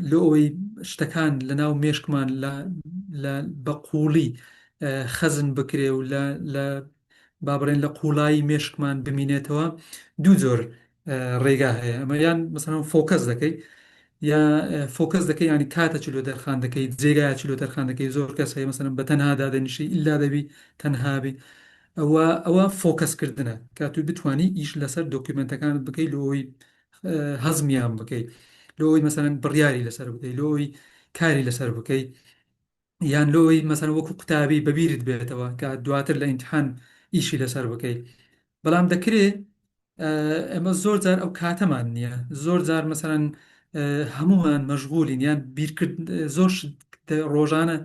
لە ئەوەی شتەکان لە ناو مێشکمان بە قوڵی خەزن بکرێ و لە بابڕێن لە قوڵایی مێشکمان بمینێتەوە دوو جۆر ڕێگا هەیە ئەمە یان مەسەرەن فۆکەس دەکەی یا فۆکەس دەکەی ینی کاتە چلو دەرخان دەکەی جێگای چلو دەرخان دەکەی زۆر کەس هەیە مەسەرەن بە تەنها دادەنیشی ئللا دەبی تەنهابی ئەوە فۆکەسکردنە کاتو بتانی ئیش لەسەر دۆکیومنتەکانت بکەی لەوەی هەزمیان بکەیت لەوەی مەسەرەن بڕیاری لەسەر بکەی لەوەی کاری لەسەر بکەی یان لۆی مەسەن وەکو قوتابی بەبیرت بێتەوە کە دواتر لە ئیمتحان ئیشی لەسەر بکەیت بەڵام دەکرێت ئەمە زۆر جار ئەو کاتەمان نییە زۆر جار مەسەرەن هەمومان مەشغولین یان بیرکرد زۆر ڕۆژانە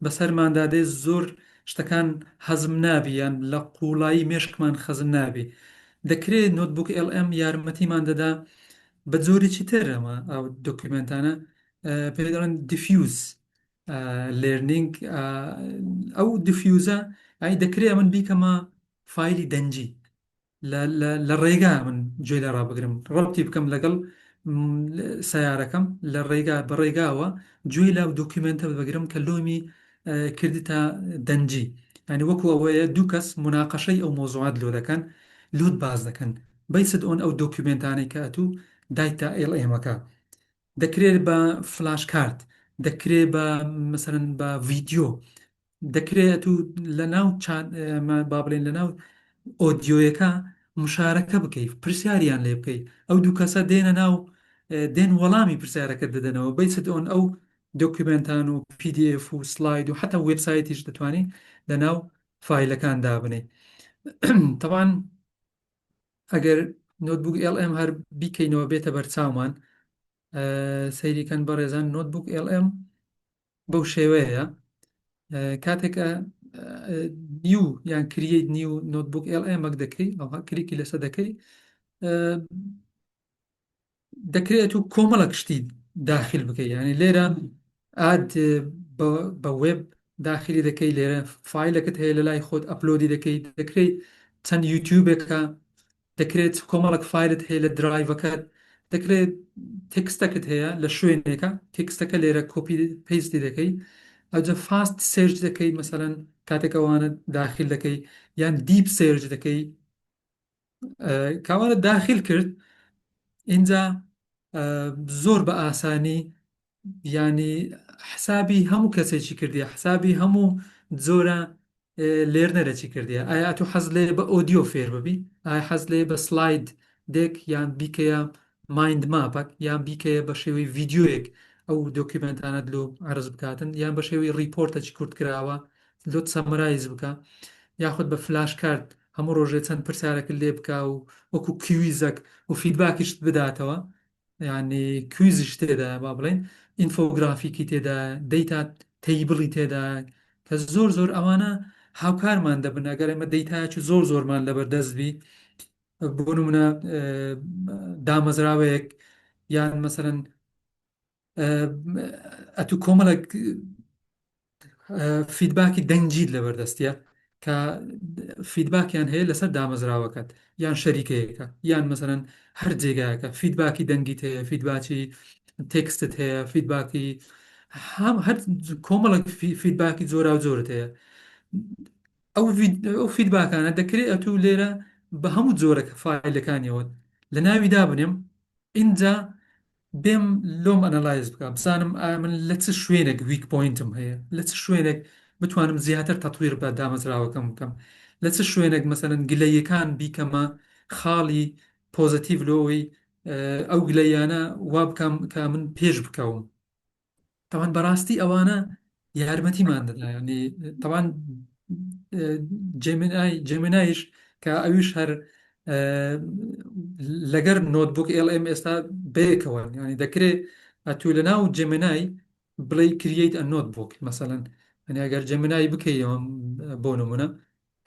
بەسەرماندادێ زۆر شتەکان حەزم نابی یان لە قوڵایی مێشکمان خەزم نابی دەکرێت نۆتبوک LM یارمەتیمان دەدا بە جۆرێکی تر ئەمە ئەو دۆکیومنتانە پێ دەڵێن دیفیوز لێرنینگ ئەو دیفیوزە ئای دەکرێت من بیکەمە فایلی دەنجی لە ڕێگا من گوێ لە ڕابگرم ڕەبتی بکەم لەگەڵ سیارەکەم لە ڕێگا بە ڕێگاوە گوێی لاو دۆکیومنتە بگرم کە لۆمی کردی تا دەنجی ینی وەکو ئەوەیە دوو کەس مناقەشەی ئەو مۆزوعات لۆ دەکەن لۆت باز دەکەن بیست ئۆن ئەو دۆکیومنتانەی کە ئەتوو دایتا LMەکە دەکرێت بە فلاش کارت دەکرێت بە مەسەرەن بە ڤیددیۆ دەکرێت و لە ناو با بڵێن لە ناو ئۆدیۆیەکە مشارەکە بکەیت پرسیاریان لێ بکەیت ئەو دوو کەسە دێنە ناو دێن وەڵامی پرسیارەکە دەدەنەوە بیست ئۆن ئەو دۆکیومنتان و PDF و سلاید و حتا وبسایتیش دەتوانین لە ناو فیلەکان دابنێ تەوان ئەگەر نۆتبوک LM هەر بیکەینەوە بێتە بەرچاومان سەیریکەن بە ڕێزان نۆتبوک LM بەو شێوەیە کاتێکە نیو یان کریت نیو نۆتبوک LMەک دەکەی ئەوها کلیکی لەسەر دەکەی دەکرێت و کۆمەڵک شتی داخل بکەی ینی لێرە ئاد بە وێب داخلی دەکەی لێرە فیلەکەت هەیە لە لای خۆت ئەپلۆدی دەکەیت دەکرێت چەند یوتیوبێکە دەکرێت کۆمەڵک فیلت هەیە لە درایڤەکەت دەکرێت تکستەکەت هەیە لە شوێنێکە تکستەکە لێرە کۆپی پێیستی دەکەی ئەوجە فاست سێرج دەکەی مەسەلەن کاتێکەوانە داخل دەکەی یان دیپ سێرج دەکەی کاوانە داخل کرد اینجا زۆر بە ئاسانی ینی حسابی هەموو کەسێکی کردیە حسابی هەموو جۆرە لێرنەرەچی کردیە ئایا تو حەز لێ بە ئۆدیۆ فێر ببی ئایا حەز لێ بە سلاید دێک یان بیکەیە مایند ماپەک یان بیکەیە بە شێوەی ڤیددیۆیەک ئەو دۆکیومنتانت لۆ عرض بکاتن یان بە شێوەی ریپۆرتەی کورت کراوە لۆت سەمرایز بکە یاخود بە فلاش کارت هەموو ڕۆژێ چەند پرسیارەکە لێ بکە و وەکو کویزەک و فیدباکیشت بداتەوە یعنی کویزش تێدا با بڵێن ئینفۆگرافیکی تێدا دەیتا تەیبڵی تێدا کە زۆر زۆر ئەوانە هاوکارمان دەبن ئەگەر ئەمە دەیتاچ زۆر زۆرمان لەبەردەستبی بۆ نمونە دامەزراوەیەک یان مەسەرەن ئەتو کۆمەڵک فیدباکی دەنجید لەبەردەستیە کە فیدباکیان هەیە لەسەر دامەزراوەکەت یان شەریکەیەەکە یان مەسەرەن هەر جێگایەکە فیدباکی دەنگیت هەیە فیدباکی تێکستت هەیە فیدباکی هەر کۆمەڵک فیدباکی جۆرا و جۆرت هەیە ئەو فیدباکانە دەکرێت ئەتوو لێرە بە هەموو جۆرە فایلەکانیەوە لە ناوی دابنێم اینجا بێم لۆم ئەنەلایز بکە بزانم من لە چ شوێنێک ویک پوینتم هەیە لە چ شوێنێک بتوانم زیاتر تەطویر بە دامەزراوەکەم بکەم لە چ شوێنێک مەسەرەن گلەیەکان بیکەمە خاڵی پۆزتیڤ لۆی ئەو گلەیانە وا بکەم کە من پێش بکەوم طبعا بەڕاستی ئەوانە یارمەتیمان دەدا ینی طبعا جێمنایش کە ئەویش هەر لەگەر نۆتبوک LM ئێستا بەیەکەوە ینی دەکرێت ئەتو لە ناو جێمنای بڵێ کرییت ئە نۆتبوک مەسەەن ئەنی ئەگەر جێمنایی بکەیەوە بۆ نمونە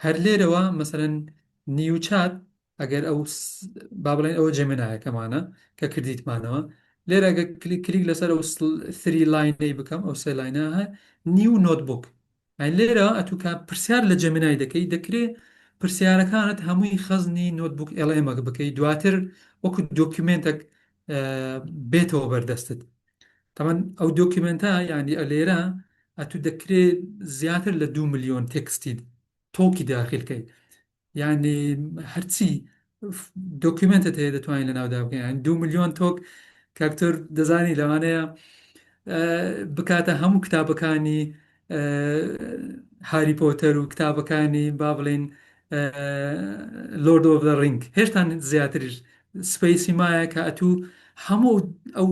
هەر لێرەوە مەسەرەن نیوچات ئەگەر ئەو با بڵێن ئەوە جێمنایەکەمانە کە کردیتمانەوە لێرە ئەگە کلیک لەسەر ئەو سری لاینەی بکەم ئەو سێ لاینە هە نیو نۆتبوک لێرە ئەتوکە پرسیار لە جەمنای دەکەی پرسیارەکانت هەمووی خەزنی نۆتبوک LM بکەی دواتر وەکو دۆکیومنتێک بێتەوە بەردەستت تەمان ئەو دۆکیومنتە ینی لێرە ئەتو دەکرێت زیاتر لە 2 ملیۆن تێکستی تۆکی داخلکەی یعنی هەرچی دۆکیومنتت هەیە دەتوانین لە ناودا بکەین 2 ملیۆن تۆک کاکتۆر دەزانی لەوانەیە بکاتە هەموو کتابەکانی هاری پۆتەر و کتابەکانی با بڵێن لۆرد ئۆف دە ڕینگ هێشتا زیاتریش سپیسی مایە کە ئەتوو هەموو ئەو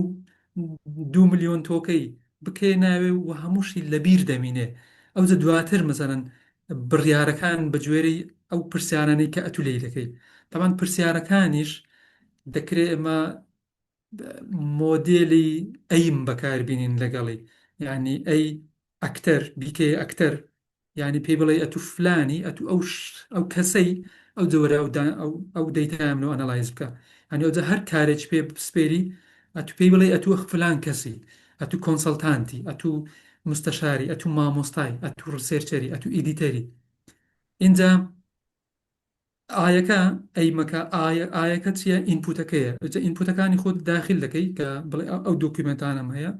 2 ملیۆن تۆکەی بکەی ناوێ و هەمووشی لەبیر دەمینێ ئەوجە دواتر مەسەرەن بڕیارەکان بە گوێرەی ئەو پرسیارانەی کە ئەتو لێ دەکەی تاوان پرسیارەکانیش دەکرێت ئەمە مۆدێلی ئەیم بەکاربیێنین لەگەڵی یعنی ئەی ئەکتەر بیکێ ئەکتەر یعنی پێی بڵێ ئەتو فلانی ئەتو ئەو کەسەی ئەو جۆرە ئەو دەیتامنەوە ئەنەلایز بکە ئەنی ئەوجە هەر کارێک پێ سپێری ئەتو پێی بڵێ ئەتو فلان کەسی ئەتو کۆنسەڵتانتی ئەتو مستەشاری ئەتو مامۆستای ئەتو ڕسێرچەری ئەتو ئیدیتەری اینجا ئایەکە ئەیمەکە ئایەکە چیە ئینپوتەکەیە ئینپوتەکانی خۆت داخل دەکەی کە بڵێ ئەو دۆکیومنتانم هەیە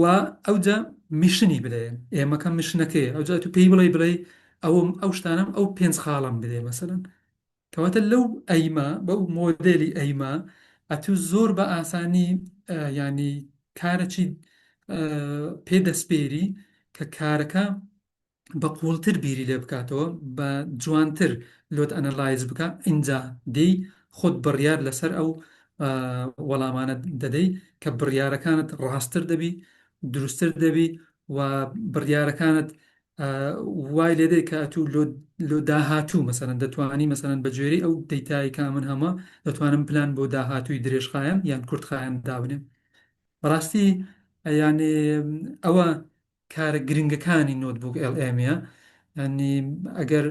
و ئەوجا میشنی بدەێن ئێمەکە میشنەکەی ئەوجا تو پێی بڵێ ئەو شتانم ئەو 5 خاڵم بدێ مەسەرەن کەواتە لەو ئەیمە بەو مۆدلی ئەیمە ئەتو زۆر بە ئاسانی ینی کارەی پێدەسپێری کە کارەکە بە قوڵتر بیری لێ بکاتەوە بە جوانتر لۆت ئەنەلایز بکە اینجا دەی خۆت بڕیار لەسەر ئەو وەڵامانە دەدەی کە بڕیارەکانت ڕاستتر دەبی دروستتر دەبی و بڕیارەکانت وای لێدەی کە ئەتوو لۆ داهاتوو مەسەرەن دەتوانی مەسەرەن بە گوێری ئەو دەیتایی کا من هەمە دەتوانم پلان بۆ داهاتووی درێژخایەن یان کورتخایەن دابنێ بەڕاستی یانێ ئەوە کارە گرنگەکانی نۆتبوک LMە ینی ئەگەر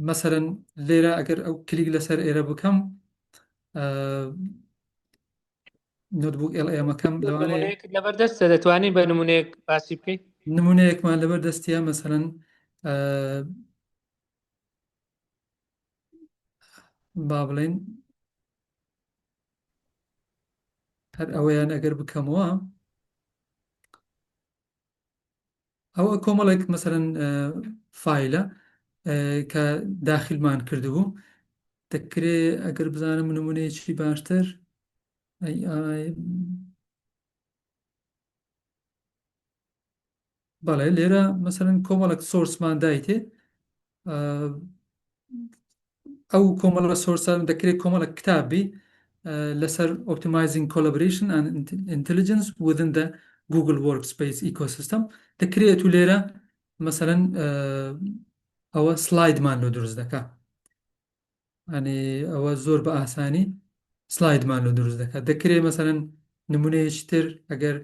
مەسەرەن لێرە ئەگەر ئەو کلیک لەسەر ئێرە بکەم نۆتبوک LMەکەم لەوانەیە لەبەردەستە دەتوانین بە نمونەیەک باسی بکەیت نمونەیەکمان لەبەر دەستیە مەسەرەن با بڵێن هەر ئەوەیان ئەگەر بکەمەوە ئەوە کۆمەڵێک مەسەرەن فایلە کە داخلمان کردبوو دەکرێ ئەگەر بزانم نمونەیەکی باشتر بەڵێ لێرە مەسەرەن کۆمەڵک سۆرسمان دایتێ ئەو کۆمەڵە سۆرسان دەکرێت کۆمەڵک کتابی لەسەر Optimizing Collaboration and Intelligence within the Google Workspace Ecosystem دەکرێت و لێرە مەسەرەن ئەوە سلایدمان لۆ دروست دەکە ئەنێ ئەوە زۆر بە ئاسانی سلایدمان لۆ دروست دەکات دەکرێت مەسەرەن نمونەیەکی تر ئەگەر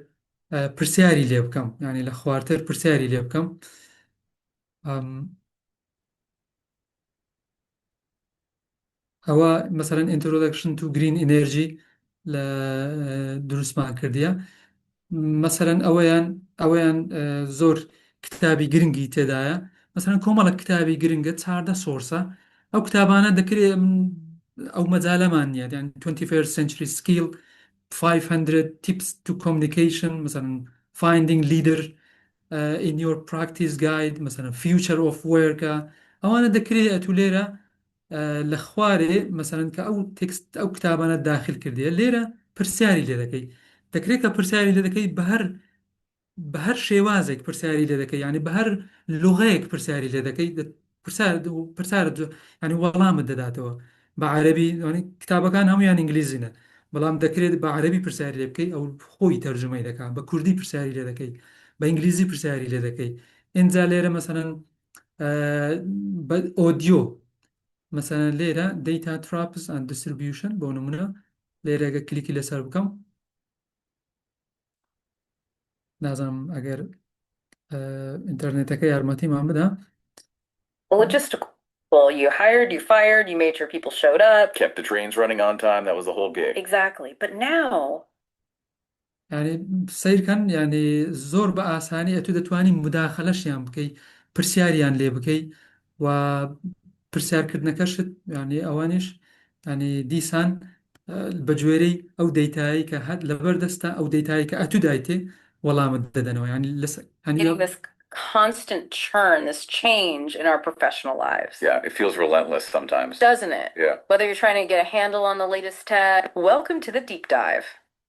پرسیاری لێ بکەم ینی لە خواردتر پرسیاری لێ بکەم ئەوە مەسەرەن Introduction to Green Energy لە دروستمان کردیە مەسەرەن ئەوەیان زۆر کتابی گرنگی تێدایە مەسەرەن کۆمەڵک کتابی گرنگە 14 سۆرسە ئەو کتابانە دەکرێت ئەو مەجالەمان نیە یان 21st Century Skill 500 Tips to Communication مثلا Finding Leader in Your Practice Guide مثلا Future of Work ئەوانە دەکرێت ئەتو لێرە لە خوارێ مەسەرەن کە ئەو تکست ئەو کتابانە داخل کردێ لێرە پرسیاری لێ دەکەی دەکرێت کە پرسیاری لێ دەکەی بە هەر شێوازێک پرسیاری لێ دەکەی ینی بە هەر لغەیەک پرسیاری لێ دەکەی پرسیارت ینی وەڵامت دەداتەوە بە عەربی کتابەکان هەمویان ئینگلیزینە بەڵام دەکرێت بە عەربی پرسیاری لێ بکەی ئەو خۆی تەرجمەی دەکات بە کوردی پرسیاری لێ دەکەی بە ئینگلیزی پرسیاری لێ دەکەی ئینجا لێرە مەسەرەن بە ئۆدیۆ مەسەرەن لێرە data traps and distribution بۆ نمونە لێرەگە کلیکی لەسەر بکەم نازانم ئەگەر ئینتەرنێتەکە یارمەتیمان بدە Logistical. Well, you hired, you fired, you made sure people showed up. Kept the trains running on time. That was the whole gig. Exactly. But now, ینی سیرکەن ینی زۆر بە ئاسانی ئەتو دەتوانی مداخەلەشیان بکەی پرسیاریان لێ بکەی و پرسیارکردنەکەشت ینی ئەوانش ینی دیسان بە گوێرەی ئەو دەیتایی کە هەت لەبەردەستە ئەو دەیتایی کە ئەتو دایتێ وەڵامت دەدەنەوە ینی getting this constant churn, this change in our professional lives. Yeah, it feels relentless sometimes. Doesn't it? Yeah. Whether you're trying to get a handle on the latest tech, welcome to the Deep Dive.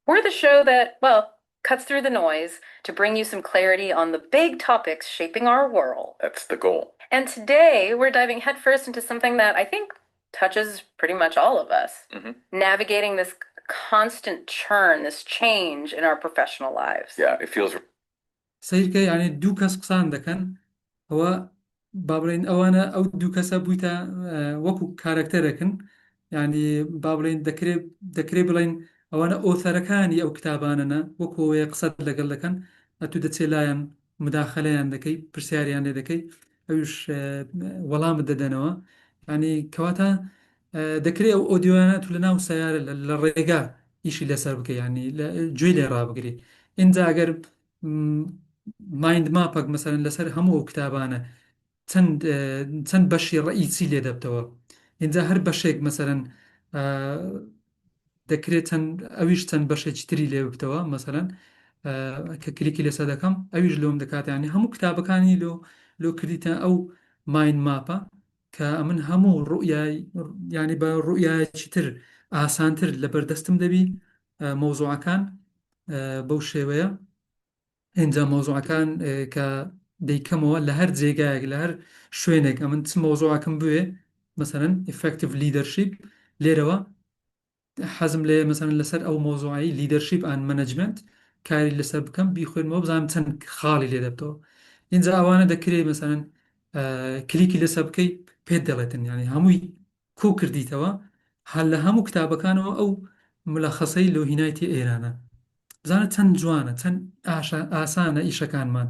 We're the show that, well, cuts through the noise to bring you some clarity on the big topics shaping our world. That's the goal. And today we're diving headfirst into something that I think touches pretty much all of us. Navigating this constant churn, this change in our professional lives. Yeah, it feels سیرکە ینی دوو کەس قسان دەکەن ئەوە با بڵێن ئەوانە ئەو دوو کەسە بوویتە وەکو کارکتەرەکن ینی با بڵێن دەکرێت بڵێن ئەوانە ئۆثەرەکانی ئەو کتابانەنە وەکۆیە قسەت لەگەڵ دەکەن ئەتو دەچێ لایەن مداخەلەیان دەکەی پرسیاریان لێ دەکەی ئەوش وەڵامت دەدەنەوە ینی کەواتە دەکرێت ئەو ئۆدیۆیانە تو لە ناو سەیارە لە ڕێگا ئیشی لەسەر بکە ینی گوێ لێ ڕابگری اینجا ئەگەر مایند ماپەک مەسەرەن لەسەر هەموو ئەو کتابانە چەند بەشی ڕئیسی لێ دەبتەوە اینجا هەر بەشێک مەسەرەن دەکرێت ئەویش چەند بەشێکی تری لێ ببتەوە مەسەرەن کە کلیکی لەسەر دەکەم ئەویش لۆم دەکاتیانی هەموو کتابەکانی لۆ کردیتە ئەو مایند ماپە کە ئەمن هەموو ڕوئای ینی بە ڕوئایەکی تر ئاسانتر لە بەردەستم دەبی مۆزوعەکان بەو شێوەیە اینجا مۆزوعەکان کە دەیکەمەوە لە هەر جێگایەک لە هەر شوێنێک ئەمن چ مۆزوعەکەم بوێ مەسەرەن effective leadership لێرەوە حەزم لێ مەسەرەن لەسەر ئەو مۆزوعی leadership and management کاری لەسەر بکەم بیخوێنمەوە بزانم چەند خاڵی لێ دەبتەوە اینجا ئەوانە دەکرێت مەسەرەن کلیکی لەسەر بکەی پێت دەڵێتن ینی هەمووی کۆ کردیتەوە هەل لە هەموو کتابەکانەوە ئەو ملەخەسەی لۆهینایەتی ئێرانە بزانە چەند جوانە چەند ئاسانە ئیشەکانمان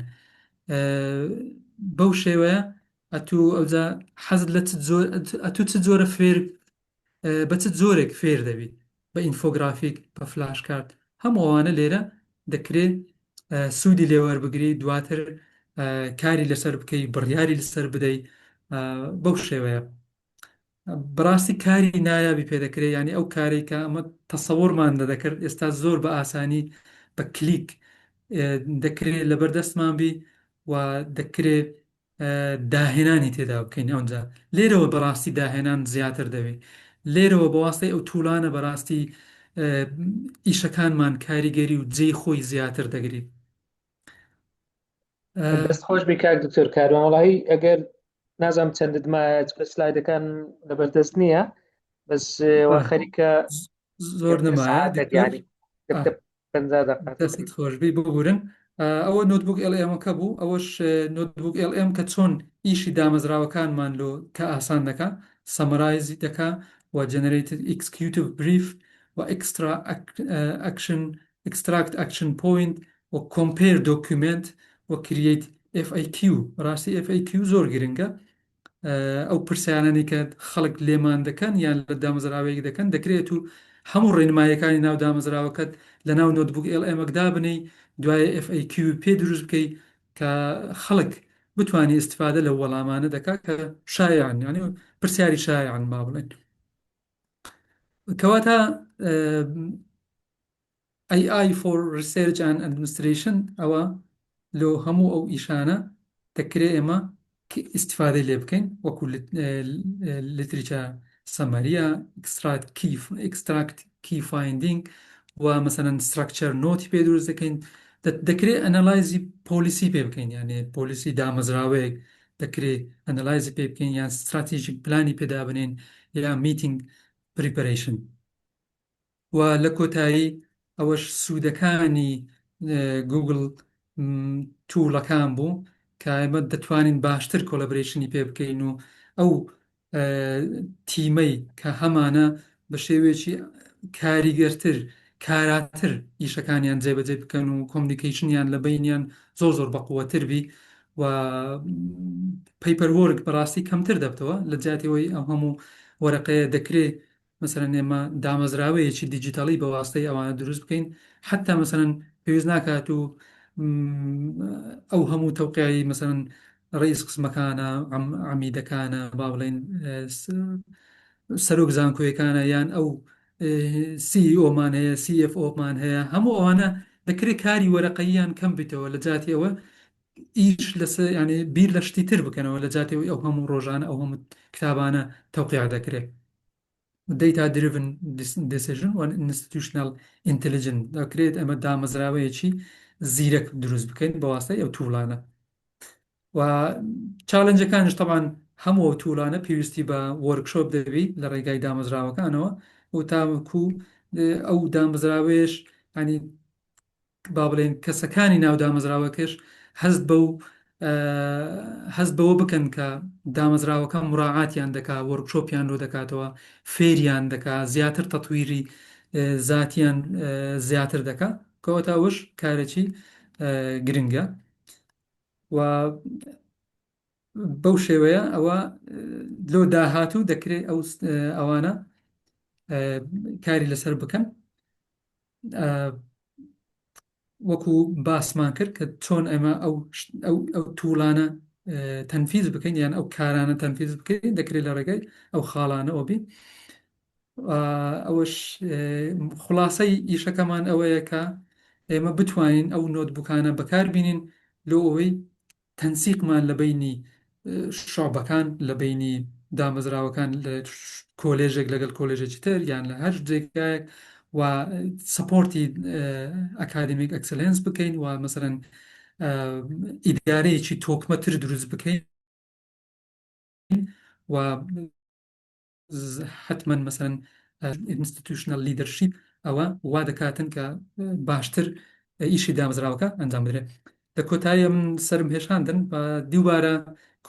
بەو شێوەیە ئەتوو ئەوجا حەزت لە ئەتوو چ جۆرە فێر بە چ جۆرێک فێر دەبیت بە ئینفۆگرافیک بە فلاش کارت هەموو ئەوانە لێرە دەکرێت سوودی لێوەربگری دواتر کاری لەسەر بکەی بڕیاری لەسەر بدەیت بەو شێوەیە بەڕاستی کاری نایابی پێدەکرێت ینی ئەو کارێک کە ئەمە تەسەوڕمان دەکرد ئێستا زۆر بە ئاسانی بە کلیک دەکرێت لەبەردەستمان بی و دەکرێت داهێنانی تێدا بکەین ئەوجا لێرەوە بەڕاستی داهێنان زیاتر دەوێت لێرەوە بەواسطەی ئەو توولانە بەڕاستی ئیشەکانمان کاریگەری و جێی خۆی زیاتر دەگریت دەست خۆش بی کاک دکتۆر کاروان وەڵاهی ئەگەر نازانم چەندت مایە چکە سلایدەکان لەبەردەست نییە بەس وا خەریکە زۆر نمایە دەست خۆشبی ببورن ئەوە نۆتبوک LM-ەکە بوو ئەوەش نۆتبوک LM کە چۆن ئیشی دامەزراوەکانمان لۆ کە ئاسان دەکا سەمەرایزی دەکا و جەنەرێتد ئێکسکیوتیڤ بریف و extract action point و compare document و create FAQ ڕاستی FAQ زۆر گرنگە ئەو پرسیانانی کە خەڵک لێمان دەکەن یان لە دامەزراوەیەک دەکەن دەکرێت و هەموو ڕێنمایەکانی ناو دامەزراوەکەت لە ناو نۆتبوک LM-ەکدا بنەی دوایە FAQ پێ دروست بکەی کە خەڵک بتوانانی استفادە لە وەڵامانە دەکات کە شایعن ینی پرسیاری شایعن با بڵێن کەواتە AI for Research and Administration ئەوە لۆ هەموو ئەو ئیشانە دەکرێت ئێمە استفادەی لێ بکەین وەکو لیتریچە سەمەریە ئەکستراکت کی فایندینگ و مەسەنەن ستراکچەر نۆتی پێ دروست دەکەین دەکرێت ئەنەلایزی پۆلیسی پێ بکەین یعنی پۆلیسی دامەزراوەیەک دەکرێت ئەنەلایزی پێ بکەین یان استراتیژیک پلانی پێدا بنێن یا میتینگ پریپەرێشن و لە کۆتایی ئەوەش سوودەکانی گوگل توولەکان بوو کە ئێمە دەتوانین باشتر کۆلەبرێشنی پێ بکەین و ئەو تیمەی کە هەمانە بە شێوەیەکی کاریگەرتر کاراتر ئیشەکانیان جێبەجێ بکەن و کۆمنیکیشنیان لە بینیان زۆر بەقووەتر بی و پەیپەروەرک بەڕاستی کەمتر دەبتەوە لە جاتیەوەی ئەو هەموو وەرەقەیە دەکرێت مەسەرەن ئێمە دامەزراوەیەکی دیجیتالی بە واستەی ئەوانە دروست بکەین حتا مەسەرەن پێویست ناکات و ئەو هەموو تەوقیعی مەسەرەن ڕئیس قسمەکانە عەمیدەکانە با بڵێن سەرۆک زانکۆیەکانە یان ئەو CEO-مان هەیە CFO-مان هەیە هەموو ئەوانە دەکرێت کاری وەرەقەییان کەم بێتەوە لە جاتیەوە ئیش لەسەر ینی بیر لە شتی تر بکەنەوە لە جاتەوەی ئەو هەموو ڕۆژانە ئەو هەموو کتابانە تەوقیع دەکرێت data driven decision و institutional intelligence دەکرێت ئەمە دامەزراوەیەکی زیرەک دروست بکەین بە واستەی ئەو توولانە و چالنجەکانش طبعاً هەموو ئەو توولانە پێویستی بە وەرکشۆپ دەبی لە ڕێگای دامەزراوەکانەوە و تاوەکو ئەو دامەزراوێش ینی با بڵێن کەسەکانی ناو دامەزراوەکەش هەست بەوە بکەن کە دامەزراوەکە مراعاتیان دەکا وەرکشۆپیان لۆ دەکاتەوە فێریان دەکا زیاتر تەطویری زاتیان زیاتر دەکا کەواتەوەش کارێکی گرنگە و بەو شێوەیە ئەوە لۆ داهاتوو دەکرێت ئەوانە کاری لەسەر بکەن وەکو باسمان کرد کە چۆن ئەمە ئەو توولانە تەنفیز بکەین یان ئەو کارانە تەنفیز بکەین دەکرێت لە ڕێگەی ئەو خاڵانەوە بی ئەوەش خلاصەی ئیشەکەمان ئەوەیە کە ئێمە بتوانین ئەو نۆتبوکانە بەکاربینین لۆ ئەوەی تەنسیقمان لە بینی شعبەکان لە بینی دامەزراوەکان لە کۆلێژێک لەگەڵ کۆلێژێکی تر یان لە هەر جێگایەک و سپۆرتی ئەکادمیک ئەکسلنس بکەین و مەسەرەن ئیدارەیەکی تۆکمەتر دروست بکەین و حتمما مەسەرەن ئینستیتوشنەل لیدەرشیپ ئەوە وا دەکاتن کە باشتر ئیشی دامەزراوەکە ئەنجام بدرێت لە کۆتاییە من سرم هێشاندن بە دووبارە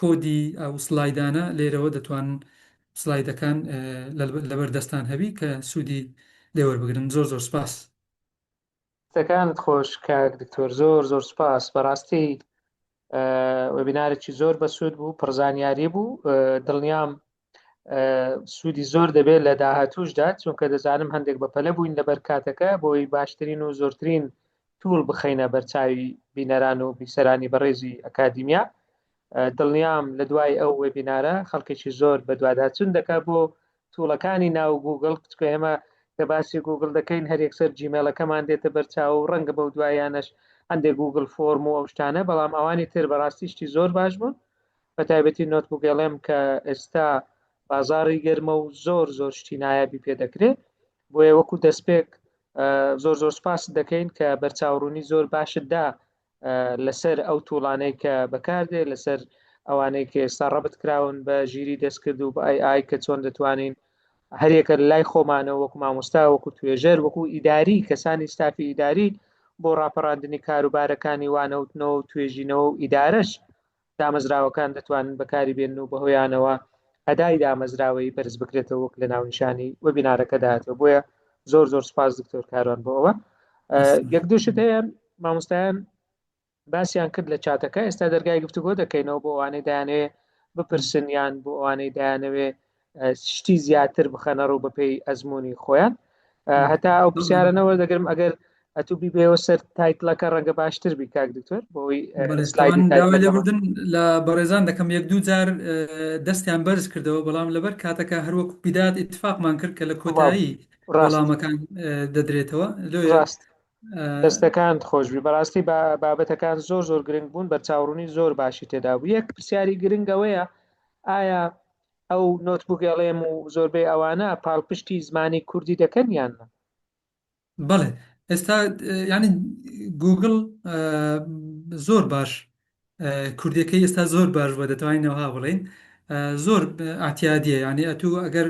کۆدی ئەو سلایدانە لێرەوە دەتوانن سلایدەکان لەبەردەستان هەبی کە سوودی لێوەربگرن زۆر سپاس دەکانت خۆش کاک دکتۆر زۆر سپاس بەڕاستی وێبینارێکی زۆر بەسوود بوو پڕزانیاری بوو دڵنیام سوودی زۆر دەبێت لە داهاتووشدا چونکە دەزانم هەندێک بەپەلە بووین لەبەر کاتەکە بۆی باشترین و زۆرترین توول بخەینە بەرچاوی بینەران و بیسەرانی بەڕێزی ئەکادیمیا دڵنیام لە دوای ئەو وێبینارە خەڵکێکی زۆر بە دوواداچون دەکات بۆ توولەکانی ناو گوگل کە ئێمە کە باسی گوگل دەکەین هەر یەکسەر جیمێلەکەمان دێتە بەرچاو و ڕەنگە بەو دوایانش هەندێک گوگل فۆرم و ئەو شتانە بەڵام ئەوانی تر بەڕاستیشتی زۆر باش بوون بە تایبەتی نۆتبووگەڵێم کە ئێستا بازاڕی گەرمە و زۆر شتی نایابی پێ دەکرێت بۆیە وەکو دەستپێک زۆر سپاس دەکەین کە بەرچاوڕوونی زۆر باشتدا لەسەر ئەو تووڵانەی کە بەکاردێ لەسەر ئەوانەی کە ئێستا ڕەبت کراون بە ژیری دەستکرد و بە ئای کە چۆن دەتوانین هەرێکە لای خۆمانە وەکو مامۆستا وەکو توێژەر وەکو ئیداری کەسانی ستافی ئیداری بۆ ڕاپەڕاندنی کاروبارەکانی وانەوتنەوە و توێژینەوە و ئیدارەش دامەزراوەکان دەتوانن بەکاری بێن و بەهۆیانەوە ئەدای دامەزراوەی بەرز بکرێتەوە وەک لە ناونیشانی وەبینارەکە داهاتەوە بۆیە زۆر سپاس دکتۆر کاروان بۆەوە یەک دووشت هەیە مامۆستایان باسییان کرد لە چاتەکە ئێستا دەرگای گفتوگۆ دەکەینەوە بۆ ئەوانەی دایانەوێ بپرسن یان بۆ ئەوانەی دایانەوێ شتی زیاتر بخەنە ڕوو بەپێی ئەزمموی خۆیان هەتا ئەو پرسیارەنەوە دەگەرم ئەگەر ئەتوو بیبێەوە سەر تایتلەکە ڕەنگە باشتر بی کاک دکتۆر بۆی لێبوردن لە بەڕێزان دەکەم یەک دوو جار دەستیان بەرز کردەوە بەڵام لەبەر کاتەکە هەروەکو بیدات ئیتفاقمان کرد کە لە کۆتایی وەڵامەکان دەدرێتەوە ڕاست دەستەکان خۆشبی بەڕاستی بابەتەکان زۆر زۆر گرنگ بوون بە چاوڕوونی زۆر باشی تێدا بوو. یەک پرسیاری گرنگەوەیە ئایا ئەو نۆتبووگەڵێم و زۆربەی ئەوانە پاڵپشتی زمانی کوردی دەکەن یاننا؟ بەڵێ ئێستا ینی گوگل زۆر باش کوردیەکەی ئێستا زۆر باش بە دەتوانینەوەها بڵین زۆر ئاتیادیە ینی ئەتوو ئەگەر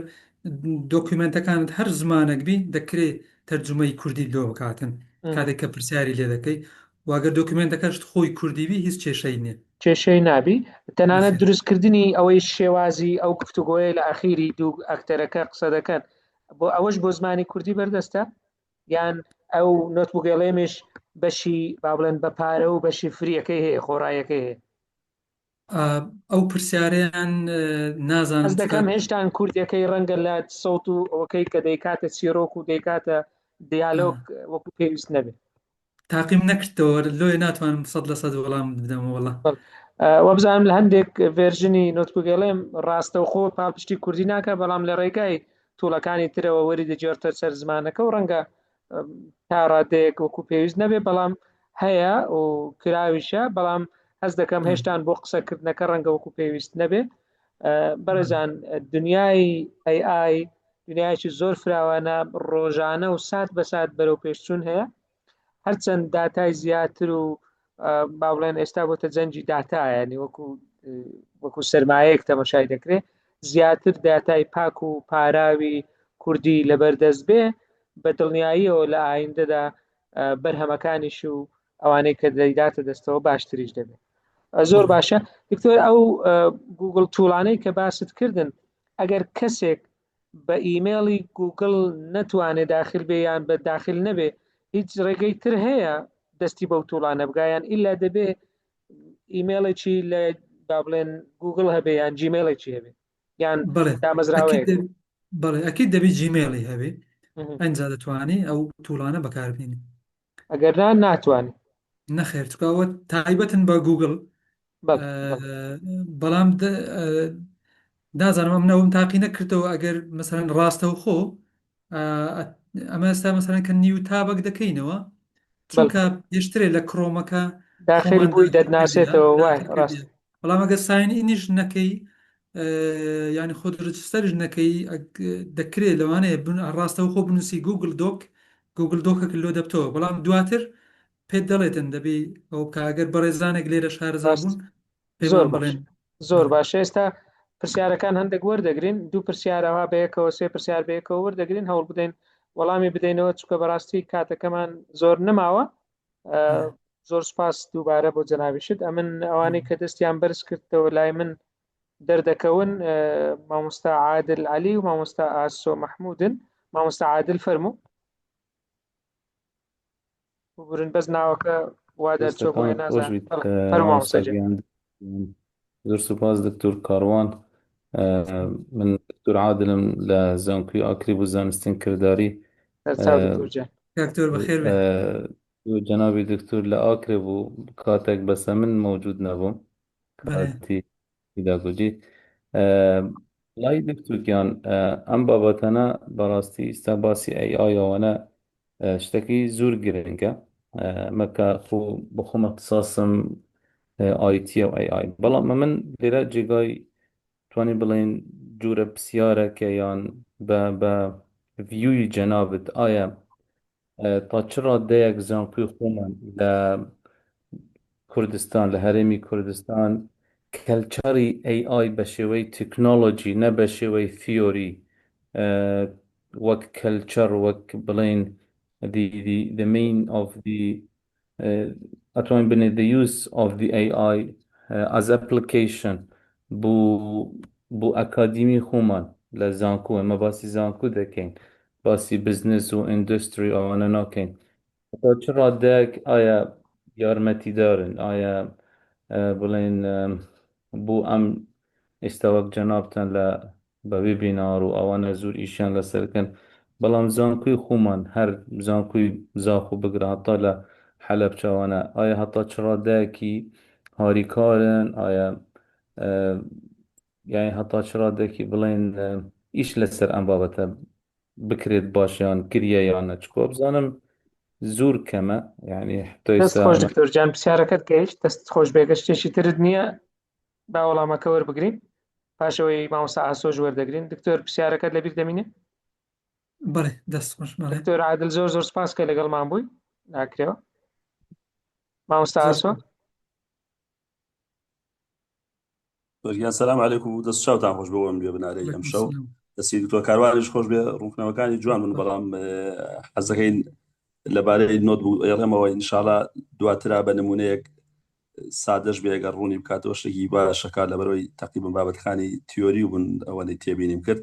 دۆکیومنتەکانت هەر زمانێک بی دەکرێت تەرجمەی کوردی لۆ بکاتن کاتێک کە پرسیاری لێ دەکەی واگەر دۆکیومنتەکەشت خۆی کوردیوی هیچ کێشەی نییە کێشەی نابی تەنانەت نەخێر. دروستکردنی ئەوەی شێوازی ئەو گفتوگۆیە لە ئەخیری دوو ئەکتەرەکە قسە دەکەن بۆ ئەوەش بۆ زمانی کوردی بەردەستە یان ئەو نۆتبووگەڵێمش بەشی با بڵێن بە پارە و بەشی فریەکەی هەیە خۆڕایەکەی هەیە ئەو پرسیارەیان نازانم ئەس دەکەم هێشتان کوردەکەی ڕەنگە لە سەوت و ئەوەکەی کە دەیکاتە چیرۆک و دەیکاتە دیالۆگ وەکو پێویست نەبێت تاقیم نەکردەوە لۆی ناتوانم 100% وەڵام بدەمەوە وەڵا وەبزانم لە هەندێک ڤێرژنی نۆتبووگەڵێم ڕاستەوخۆ پاڵپشتی کوردی ناکە بەڵام لە ڕێگای تووڵەکانی ترەوە وەری دەجێتە سەر زمانەکە و ڕەنگە تا ڕادەیەک وەکو پێویست نەبێ بەڵام هەیە و کراویشە بەڵام هەست دەکەم هێشتان بۆ قسەکردنەکە ڕەنگە وەکو پێویست نەبێ بەرەزان دنیای AI دنیایکی زۆر فراوانە ڕۆژانە و سات بە سات بەرەو پێشچوون هەیە هەرچەند داتای زیاتر و با بڵێن ئێستا بۆتە جەنجی داتایانی وەکو سەرمایەک تەمەشای دەکرێت زیاتر داتای پاک و پاراوی کوردی لەبەردەست بێ بە دڵنیاییەوە لە ئایندەدا بەرهەمەکانیش و ئەوانەی کە دەیداتە دەستەوە باشتریش دەبێت زۆر باشە دکتۆر ئەو گوگل توڵانەی کە باست کردن ئەگەر کەسێک بە ئیمێڵی گوگل نەتوانێت داخل بێ یان بە داخل نەبێ هیچ ڕێگەی تر هەیە دەستی بەو توڵانە بگایان ئیلا دەبێ ئیمێڵێکی لە با بڵێن گوگل هەبێ یان جیمێڵێکی هەبێ یان دامەزراوەیەک بەڵێ ئەکید دەبی جیمێڵی هەبێ ئەنجا دەتوانی ئەو توڵانە بەکاربێنی ئەگەر ناتوانێت نەخێر چکاوە تایبەتن بە گوگل بەڵام دازانم ئەم تاقی نەکردەوە ئەگەر مەسەرەن ڕاستەو خۆ ئەمە ئێستا مەسەرەن کە نیو تابک دەکەینەوە چونکە پێشترێ لە کڕۆمەکە داخل بووی دەتناسێتەوە وای ڕاست بەڵام ئەگەر ساین ئینیش نەکەی ینی خۆ ڕجستەرش نەکەی دەکرێت لەوانەیە ڕاستەوە خۆ بنووسی گوگل دۆکەکە لۆ دەبتەوە بەڵام دواتر پێت دەڵێتن دەبی ئەو کاگەر بەڕێزانێک لێرە شارەزا بوون زۆر باش زۆر باش ئێستا پرسیارەکان هەندێک وەردەگرین دوو پرسیارەوە بەیەکەوە سێ پرسیار بەیەکەوە وەردەگرین هەوڵ بدەین وەڵامی بدەینەوە چکە بەڕاستی کاتەکەمان زۆر نەماوە زۆر سپاس دووبارە بۆ جەنابیشت ئەمن ئەوانەی کە دەستیان بەرز کردەوە لای من دەردەکەون مامۆستا عادل عەلی و مامۆستا ئاسۆ مەحمودن مامۆستا عادل فەرموو برن بەس ناوەکە وا دەرچۆ بۆی نازانم فەرموو مامۆستا جان زۆر سوپاس دکتۆر کاروان من دکتۆر عادلم لە زانکۆی ئاکری بۆ زانستین کردداری دکتۆر بەخێر بێ جنابی دکتۆر لە ئاکرێ بوو کاتێک بەسە من موجود نەبووم کاتی پیداگۆجی لای دکتۆرگیان ئەم بابەتانە بەڕاستی ئێستا باسی ئەیایەوەنە شتێکی زۆر گرنگە مەکە خۆ بخۆم اختصاصم آیتیە و AI بەڵام من لێرە جێگای توانی بڵێن جوورە پرسیارێکە یان بە ڤیوی جەنابەت ئایا تا چ ڕادەیەک زانکۆی خۆمان لە کوردستان لە هەرێمی کوردستان کەلچەری AI بە شێوەی تکنۆلۆجی نە بە شێوەی ثیۆری وەک کەلچەر وەک بڵێن the main of the ئەتوانین بنێ the use of the AI as application بۆ ئەکادیمی خۆمان لە زانکۆ ئەمە باسی زانکۆ دەکەین باسی بزنس و ئیندستری ئەوانە ناکەین تا چ ڕادەیەک ئایا یارمەتیدارن ئایا بڵێن بۆ ئەم ئێستا وەک جەنابتان لە بەوێ بینار و ئەوانە زۆر ئیشیان لەسەرکەن بەڵام زانکۆی خۆمان هەر زانکۆی زاخۆ بگرە هەتا لە حەلەبچەوانە ئایا هەتا چ ڕادەیەکی هاریکارن ئایا یعنی هەتا چ ڕادێکی بڵێن ئیش لەسەر ئەم بابەتە بکرێت باشیان کریە یان نەچکۆ بزانم زۆر کەمە یعنی حتى دەست ئێستا خۆش دکتۆر جان پرسیارەکەت گەیشت دەست خۆش بێگە شتێکی ترت نییە با وەڵامەکە وەربگرین پاشەوەی مامۆستا ئاسۆژ وەردەگرین دکتۆر پرسیارەکەت لەبیر دەمینێ بەڵێ دەست خۆش بەڵێ دکتۆر عادل زۆر زۆر سپاس کە لەگەڵمان بووی ناکرێەوە مامۆستا زۆر ئاسۆ وەرگیان سەلام عەلەیکوم و دەست چاوتان خۆش بێ ئەم بێ بنارەی عەلەیکوم ئەمشەو سەلام. دەستی دکتۆر کاروانیش خۆش بێ ڕوونکردنەوەکانی جوان بن بەڵام حەز دەکەین لەبارەی نۆتبوک ئێڵێمەوە ئینشاڵا دواترا بە نمونەیەک سادەش بێ ئەگەر ڕوونی بکاتەوە شتێکی باشەکە لەبەرەوەی تەقریبن بابەتەکانی تیۆری بوون ئەوەی تێبینیم کرد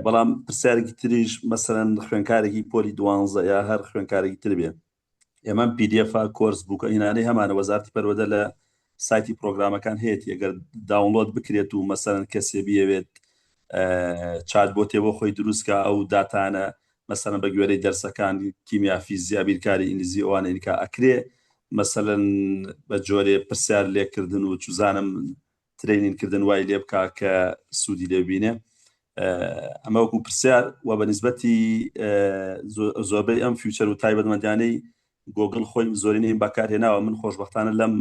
بەڵام پرسیارێکی تریش مەسەرەن خوێندکارێکی پۆلی 12 یا هەر خوێندکارێکی تر بێ ئێمە PDF کۆرس بووکە ئینانەی هەمانە وەزارەتی پەروەردە لە سایتی پرۆگرامەکان هەیەی ئەگەر داونلۆد بکرێت و مەسەرەن کەسێ بیەوێت چات بۆ تێبۆ خۆی دروستکە ئەو داتانە مەسەرەن بە گوێرەی دەرسەکان کیمیا فیزیا بیرکاری ئینگلیزی ئەوانەیەکە ئەکرێ مەسەرەن بە جۆرێ پرسیار لێکردن و چوزانم ترینینگکردن وای لێ بکا کە سوودی لێبینێ ئەمە وەکو پرسیار و بە نسبەتی زۆربەی ئەم فیوچەر و تایبەتمەندیانەی گۆگڵ خۆی زۆرینەی بەکارهێناوە من خۆشبەختانە لەم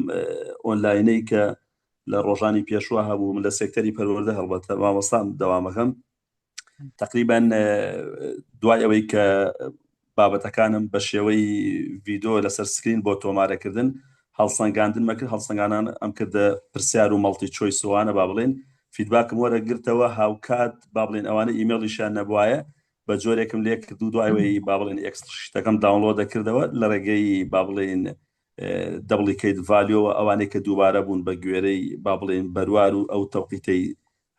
ئۆنلاینەی کە لە ڕۆژانی پێشوە هەبوو من لە سێکتەری پەروەردە هەڵبەتە مامۆستام دەوامەکەم تقریبان دوای ئەوەی کە بابەتەکانم بە شێوەی ڤیدۆ لەسەر سکرین بۆ تۆمارەکردن هەڵسەنگاندن مەکرد هەڵسەنگانان ئەم کردە پرسیار و مەڵتی چۆیسەوانە با بڵێن فیدباکم وەرەگرتەوە هاوکات با بڵێن ئەوانە ئیمێڵیشیان نەبوایە بە جۆرێکم لێ کرد و دوایەوەی با بڵێن ئەکسشتەکەم داونلۆد دەکردەوە لە ڕێگەی با بڵێن دەبلیکەیت ڤالیۆوە ئەوانەی کە دووبارە بوون بە گوێرەی با بڵێن بەروار و ئەو تەوقیتەی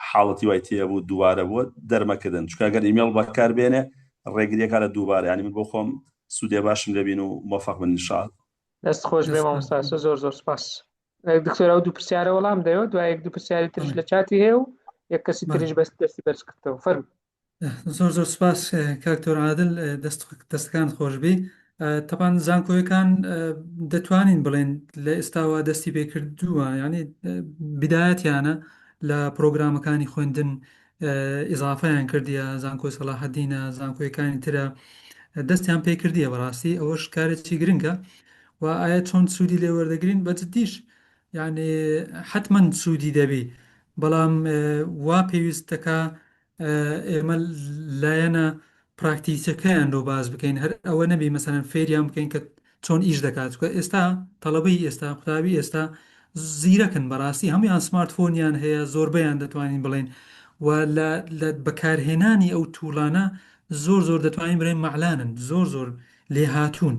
حاڵەتی وای تێ بوو دووارە بووە دەرمەکردن چکە ئەگەر ئیمێڵ بەکار بێنێ ڕێگریەکە لە دووبارە ینی من بۆ خۆم سوودێ باشم لەبین و مۆفەق من ئینشاڵڵا دەست خۆش بێ مامۆستا زۆر زۆر سپاس دکتۆر ئەو دوو پرسیارە وەڵام دەیەوە دوای یەک دوو پرسیاری ترش لە چاتی هەیە و یەک کەسی تریش بەست دەستی بەرز کردەوە فەرموو زۆر زۆر سپاس کاکتۆر عادل دەستەکان خۆشبی تەبان زانکۆیەکان دەتوانین بڵێن لە ئێستاوە دەستی پێکردووە ینی بدایەتیانە لە پرۆگرامەکانی خوێندن ئیزافەیان کردیە زانکۆی سەلاحەدینە زانکۆیەکانی ترە دەستیان پێ کردیە بەڕاستی ئەوەش کارێکی گرنگە و ئایا چۆن سوودی لێ وەردەگرین بەجددیش یعنی حتمما سوودی دەبی بەڵام وا پێویستەکە ئێمە لایەنە پراکتیسەکەیان لۆ باز بکەین هەر ئەوە نەبی مەسەرەن فێریان بکەین کە چۆن ئیش دەکات چکە ئێستا تەڵەبەی ئێستا قوتابی ئێستا زیرەکن بەڕاستی هەمویان سمارتفۆنیان هەیە زۆربەیان دەتوانین بڵێن و لە بەکارهێنانی ئەو تووڵانە زۆر دەتوانین بڵێن مەعلانن زۆر لێ هاتوون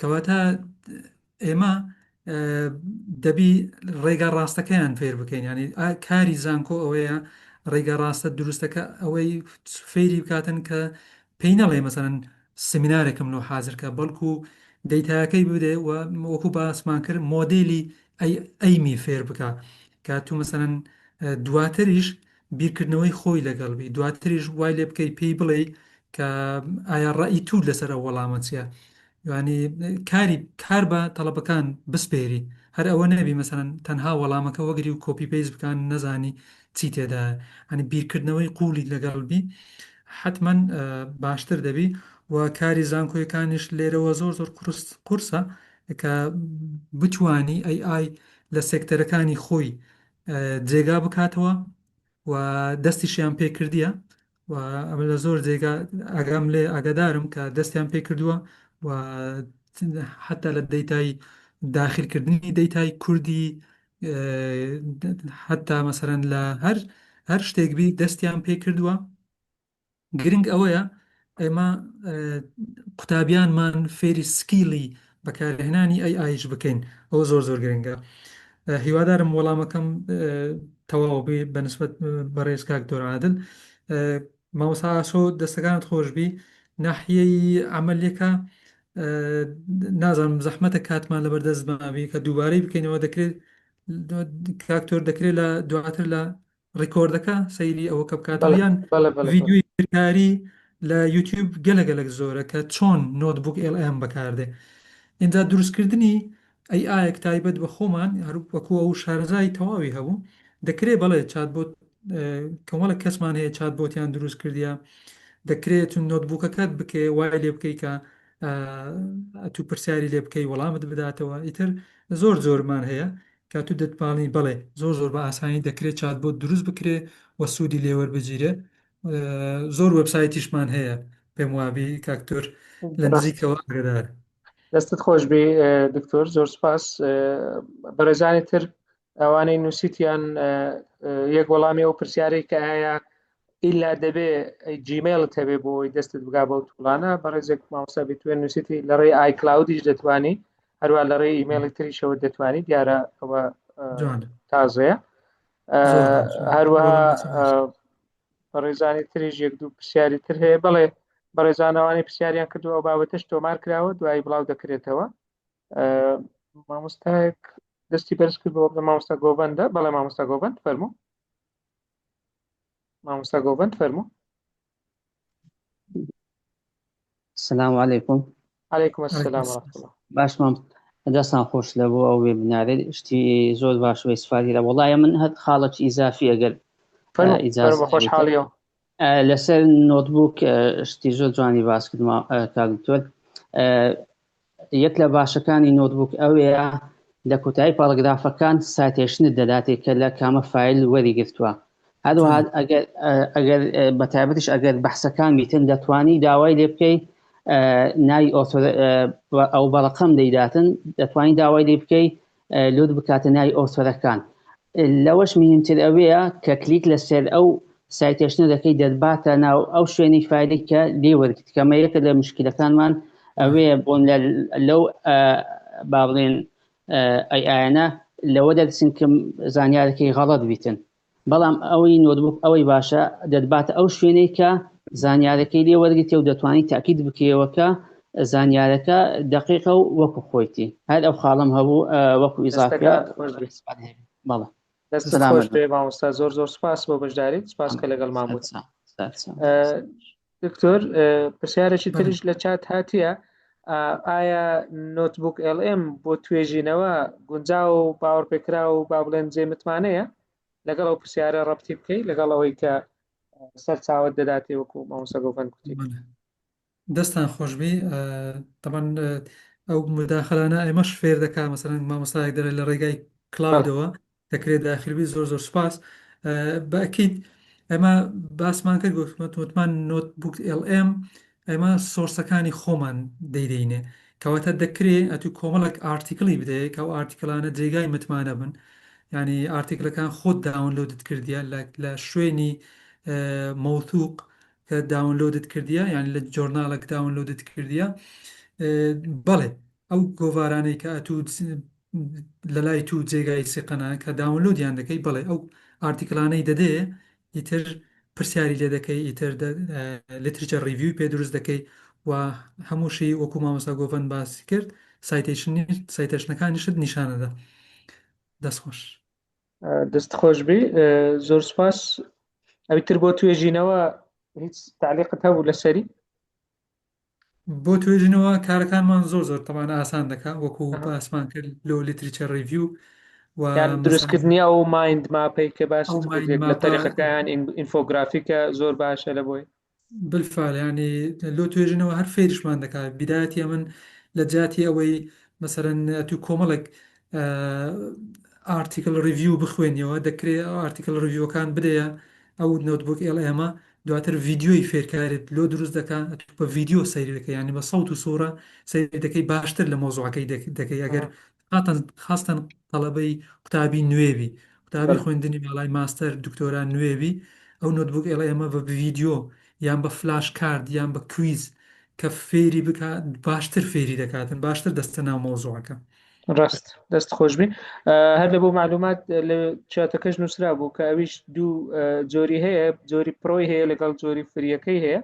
کەواتە ئێمە دەبی ڕێگا ڕاستەکەیان فێر بکەین ینی کاری زانکۆ ئەوەیە ڕێگا ڕاستە دروستەکە ئەوەی فێری بکاتن کە پێی نەڵێ مەسەرەن سمینارێکم لۆ حازرکە بەڵکو دەیتاکەی بدێ و وەکو باسمان کرد مۆدێلی ئەیمی فێر بکە کە تو مەسەرەن دواتریش بیرکردنەوەی خۆی لەگەڵبی دواتریش وای لێ بکەی پێی بڵێ کە ئایا ڕەئی تو لەسەر ئەو وەڵامە چیە یعنی کار بە تەڵەبەکان بسپێری هەر ئەوە نەبی مەسەرەن تەنها وەڵامەکە وەگری و کۆپی پێیز بکان نەزانی چی تێدا ئەنی بیرکردنەوەی قوڵی لەگەڵبی حتمما باشتر دەبی و کاری زانکۆیەکانیش لێرەوە زۆر قورسە کە بتوانی ئای لە سێکتەرەکانی خۆی جێگا بکاتەوە و دەستیشیان پێ کردیە و ئەمە لە زۆر جێگا ئاگام لێ ئاگادارم کە دەستیان پێ کردووە و حتا لە دەیتای داخلکردنی دەیتای کوردی حتا مەسەرەن لە هەر شتێکبی دەستیان پێ کردووە گرنگ ئەوەیە ئێمە قوتابیانمان فێری سکیلی بەکارهێنانی ئایش بکەین ئەوە زۆر گرنگە هیوادارم وەڵامەکەم تەواو بێ بەنسبەت بەڕێز کاکتۆر عادل مامۆستا ئاسۆ دەستەکانت خۆشبی ناحیەی عەمەلیەکە نازانم زەحمەتە کاتمان لەبەردەست بابی کە دووبارەی بکەینەوە دەکرێت کاکتۆر دەکرێت لە دواتر لە ڕیکۆردەکە سەیری ئەوە کە بکاتەوە یان ڤیدیۆی کاری لە یوتیوب گەلەگەلک زۆرە کە چۆن نۆتبوک LM بەکاردێ اینجا دروستکردنی ئایەک تایبەت بە خۆمان وەکو ئەو شارەزای تەواوی هەبوو دەکرێت بەڵێ چاتبۆت کەمەڵە کەسمان هەیە چاتبۆتیان دروست کردیە دەکرێت نۆتبوکەکەت بکێ وای لێ بکەی کە تو پرسیاری لێ بکەی وەڵامت بداتەوە. ئیتر زۆرمان هەیە کە تو دەتوانانی بەڵێ زۆر بە ئاسانی دەکرێت چات بۆ دروست بکرێ و سوودی لێوەربگیرێ. زۆر وەبسایتیشمان هەیە پێم وابی کاکتۆر لە نزیکەوە ئاگادار. دەستت خۆش بێ دکتۆر، زۆر سپاس. بەڕێزانی تر ئەوانەی نووسیتیان یەک وەڵامی ئەو پرسیارەی کە ئایا ئیلا دەبێ جیمێلت هەبێ بۆی دەستت بگا بەو توڵانە، بەڕێزێک مامۆستا بێتوێن نووسیتی لە ڕێی ئایکلاودیش دەتوانی، هەروە لە ڕێی ئیمێڵی تریشەوە دەتوانی، دیارە ئەوە تازەیە. هەروەها بەڕێزانی تریش یەک دوو پرسیاری تر هەیە. بەڵێ بەڕێزانەوانی پرسیاریان کردو ئەو بابەتەش تۆمار کراوە، دوایی بڵاو دەکرێتەوە. مامۆستایەک دەستی بەرز کرد بۆ مامۆستا گۆڤەندە. بەڵێ مامۆستا گۆڤەند فەرموو. مامۆستا گۆڤەند فەرموو. السلام علیکم. علیکم السلام ورحمة الله. باش مام دەستان خۆش لە بۆ ئەو وێبینارێ شتی زۆر باش و ئیسفادی لە وەڵایە من هەر خاڵێکی ئیزافی ئەگەر فەرموو خۆشحاڵیەوە لەسەر نۆتبوک شتی زۆر جوانی باس کردمە کاکتۆر. یەک لە باشەکانی نۆتبوک ئەوەیە لە کۆتایی پاراگرافەکان سایتێشنت دەداتێت کە لە کامە فایل وەریگرتووە. هەروەها ئەگەر بەتایبەتیش ئەگەر بەحسەکان بیتن دەتوانی داوای لێ بکەیت ناوی ئەو بەڕەقەم دەیداتن، دەتوانی داوای لێ بکەیت لۆت بکاتە ناوی ئۆتۆرەکان. لەوەش مهمتر ئەوەیە کە کلیک لەسەر ئەو سایتێشنە دەکەی دەتباتە ناو ئەو شوێنی فایلی کە لێ وەرگرت، کەمە یەکە لە مشکلەکانمان ئەوەیە بۆن لەو با بڵێن ئایانە لەوە دەرچین کە زانیارەکەی غەڵەت بیتن. بەڵام ئەوەی نۆتبوک ئەوەی باشە دەتباتە ئەو شوێنەی کە زانیارەکەی لێ وەرگرتێ و دەتوانی تاکید بکەیەوە کە زانیارەکە دقیقە و وەکو خۆیتی. هەر ئەو خاڵم هەبوو وەکو ئیزافە. بەڵێ دەست خۆش بێ مامۆستا، زۆر زۆر سپاس بۆ بەشداریت، سپاس کە لەگەڵ مامۆت. دکتۆر پرسیارێکی تریش لە چات هاتیە، ئایا نۆتبوک LM بۆ توێژینەوە گونجاو و باوەڕپێکرا و با بڵێن جێ متمانەیە؟ لەگەڵ ئەو پرسیارە ڕەبتی بکەی لەگەڵ ئەوەی کە سەر چاوت دەداتێ وەکو مامۆستا گۆڤەند کوتی. دەستان خۆشبی. طبعا ئەو مداخلانە ئێمەش فێر دەکا، مەسەڵەن مامۆستایەک دەرێت لە ڕێگای کلاودەوە دەکرێت داخلبی. زۆر زۆر سپاس. بەئەکید ئێمە باسمان کرد وتمان نۆتبوک LM ئێمە سۆرسەکانی خۆمان دەیدەینێ، کەواتە دەکرێت ئەتو کۆمەڵک ئارتیکڵی بدەیە کە ئەو ئارتیکلانە جێگای متمانە بن، ینی ئارتیکلەکان خۆت داونلۆدت کردیە لە شوێنی مەوثوق کە داونلۆدت کردیە، یعنی لە جۆرناڵێک داونلۆدت کردیە. بەڵێ ئەو گۆڤارانەی کە ئەتو لە لای تو جێگای سێقەنە کە داونلۆدیان دەکەی، بەڵێ ئەو ئارتیکلانەی دەدێ ئیتر پرسیاری لێ دەکەی، ئیتر لیتریچە ریڤیوی پێ دروست دەکەی و هەمووشی وەکو مامۆستا گۆڤەند باسی کرد سایتێشنەکانیشت نیشانەدا. دەستخۆش. دەست خۆش بێ، زۆر سپاس. ئەویتر بۆ توێژینەوە هیچ تعلیقت هەبوو لەسەری؟ بۆ توێژینەوە کارەکانمان زۆر زۆر تەمان ئاسان دەکات، وەکو باسمان کرد لۆ لیتریچە ریڤیو و دروستکردنی ئەو مایند ماپەی کە باس لە تاریخەکان ئینفۆگرافیکە زۆر باشە لە بۆی بالفعل. ینی لۆ توێژینەوە هەر فێریشمان دەکات. بیدایەتی من لە جاتی ئەوەی مەسەرەن تو کۆمەڵک ئارتیکل ریڤیو بخوێنیەوە، دەکرێت ئارتیکل ریڤیوەکان بدەیە ئەو نۆتبوک LM دواتر ڤیدیۆی فێرکارێت لۆ دروست دەکات، بە ڤیدیۆ سەیری دەکەی، ینی بە سەوت و سۆرە سەیری دەکەی، باشتر لە مۆزوعەکەی دەکەی. ئەگەر خاستن تەڵەبەی قوتابی نوێبی، قوتابی خوێندنی ماڵای ماستەر دکتۆران نوێبی، ئەو نۆتبوک LM بە ڤیدیۆ یان بە فلاش کارد یان بە کویز کە فێری بکات باشتر فێری دەکاتن، باشتر دەستە ناو مۆزوعەکە. ڕاست. دەست خۆش بێ. هەر لە بۆ معلومات لە چاتەکەش نووسرا بوو کە ئەویش دوو جۆری هەیە، جۆری پرۆی هەیە لەگەڵ جۆری فریەکەی هەیە.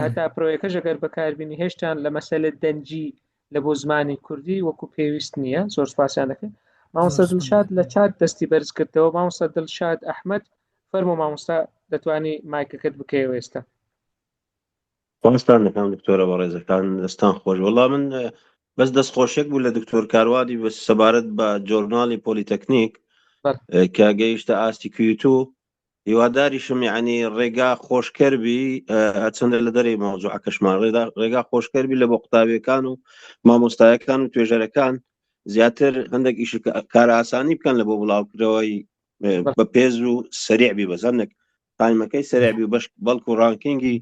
هەتا پرۆیەکەش ئەگەر بەکاربینی هێشتان لە مەسەلە دەنجی لە بۆ زمانی کوردی وەکو پێویست نییە. زۆر سپاسیان دەکەن. مامۆستا دڵشاد لە چات دەستی بەرز کردەوە. مامۆستا دڵشاد ئەحمەد فەرموو مامۆستا دەتوانی مایکەکەت بکەیەوە ئێستا. خۆستان دەکەم دکتۆرە بەڕێزەکان، دەستان خۆش. وەڵام من بەس دەستخۆشێک بوو لە دکتۆر کاروانی بە سەبارەت بە جۆرناڵی پۆلیتەکنیک کە گەیشتە ئاستی Q2 هیواداریشم یعنی ڕێگا خۆشکەربی چەندە لە دەرەی مەوزوع کەشمان ڕێگا خۆشکەربی لە بۆ قوتابیەکان و مامۆستایەکان و توێژەرەکان زیاتر هەندێک ئیش کار ئاسانی بکەن لە بۆ بڵاوکردەوەی بە پێز و سریع بی بەزەنێک تایمەکەی سریع بی بەش بەڵکو و ڕانکینگی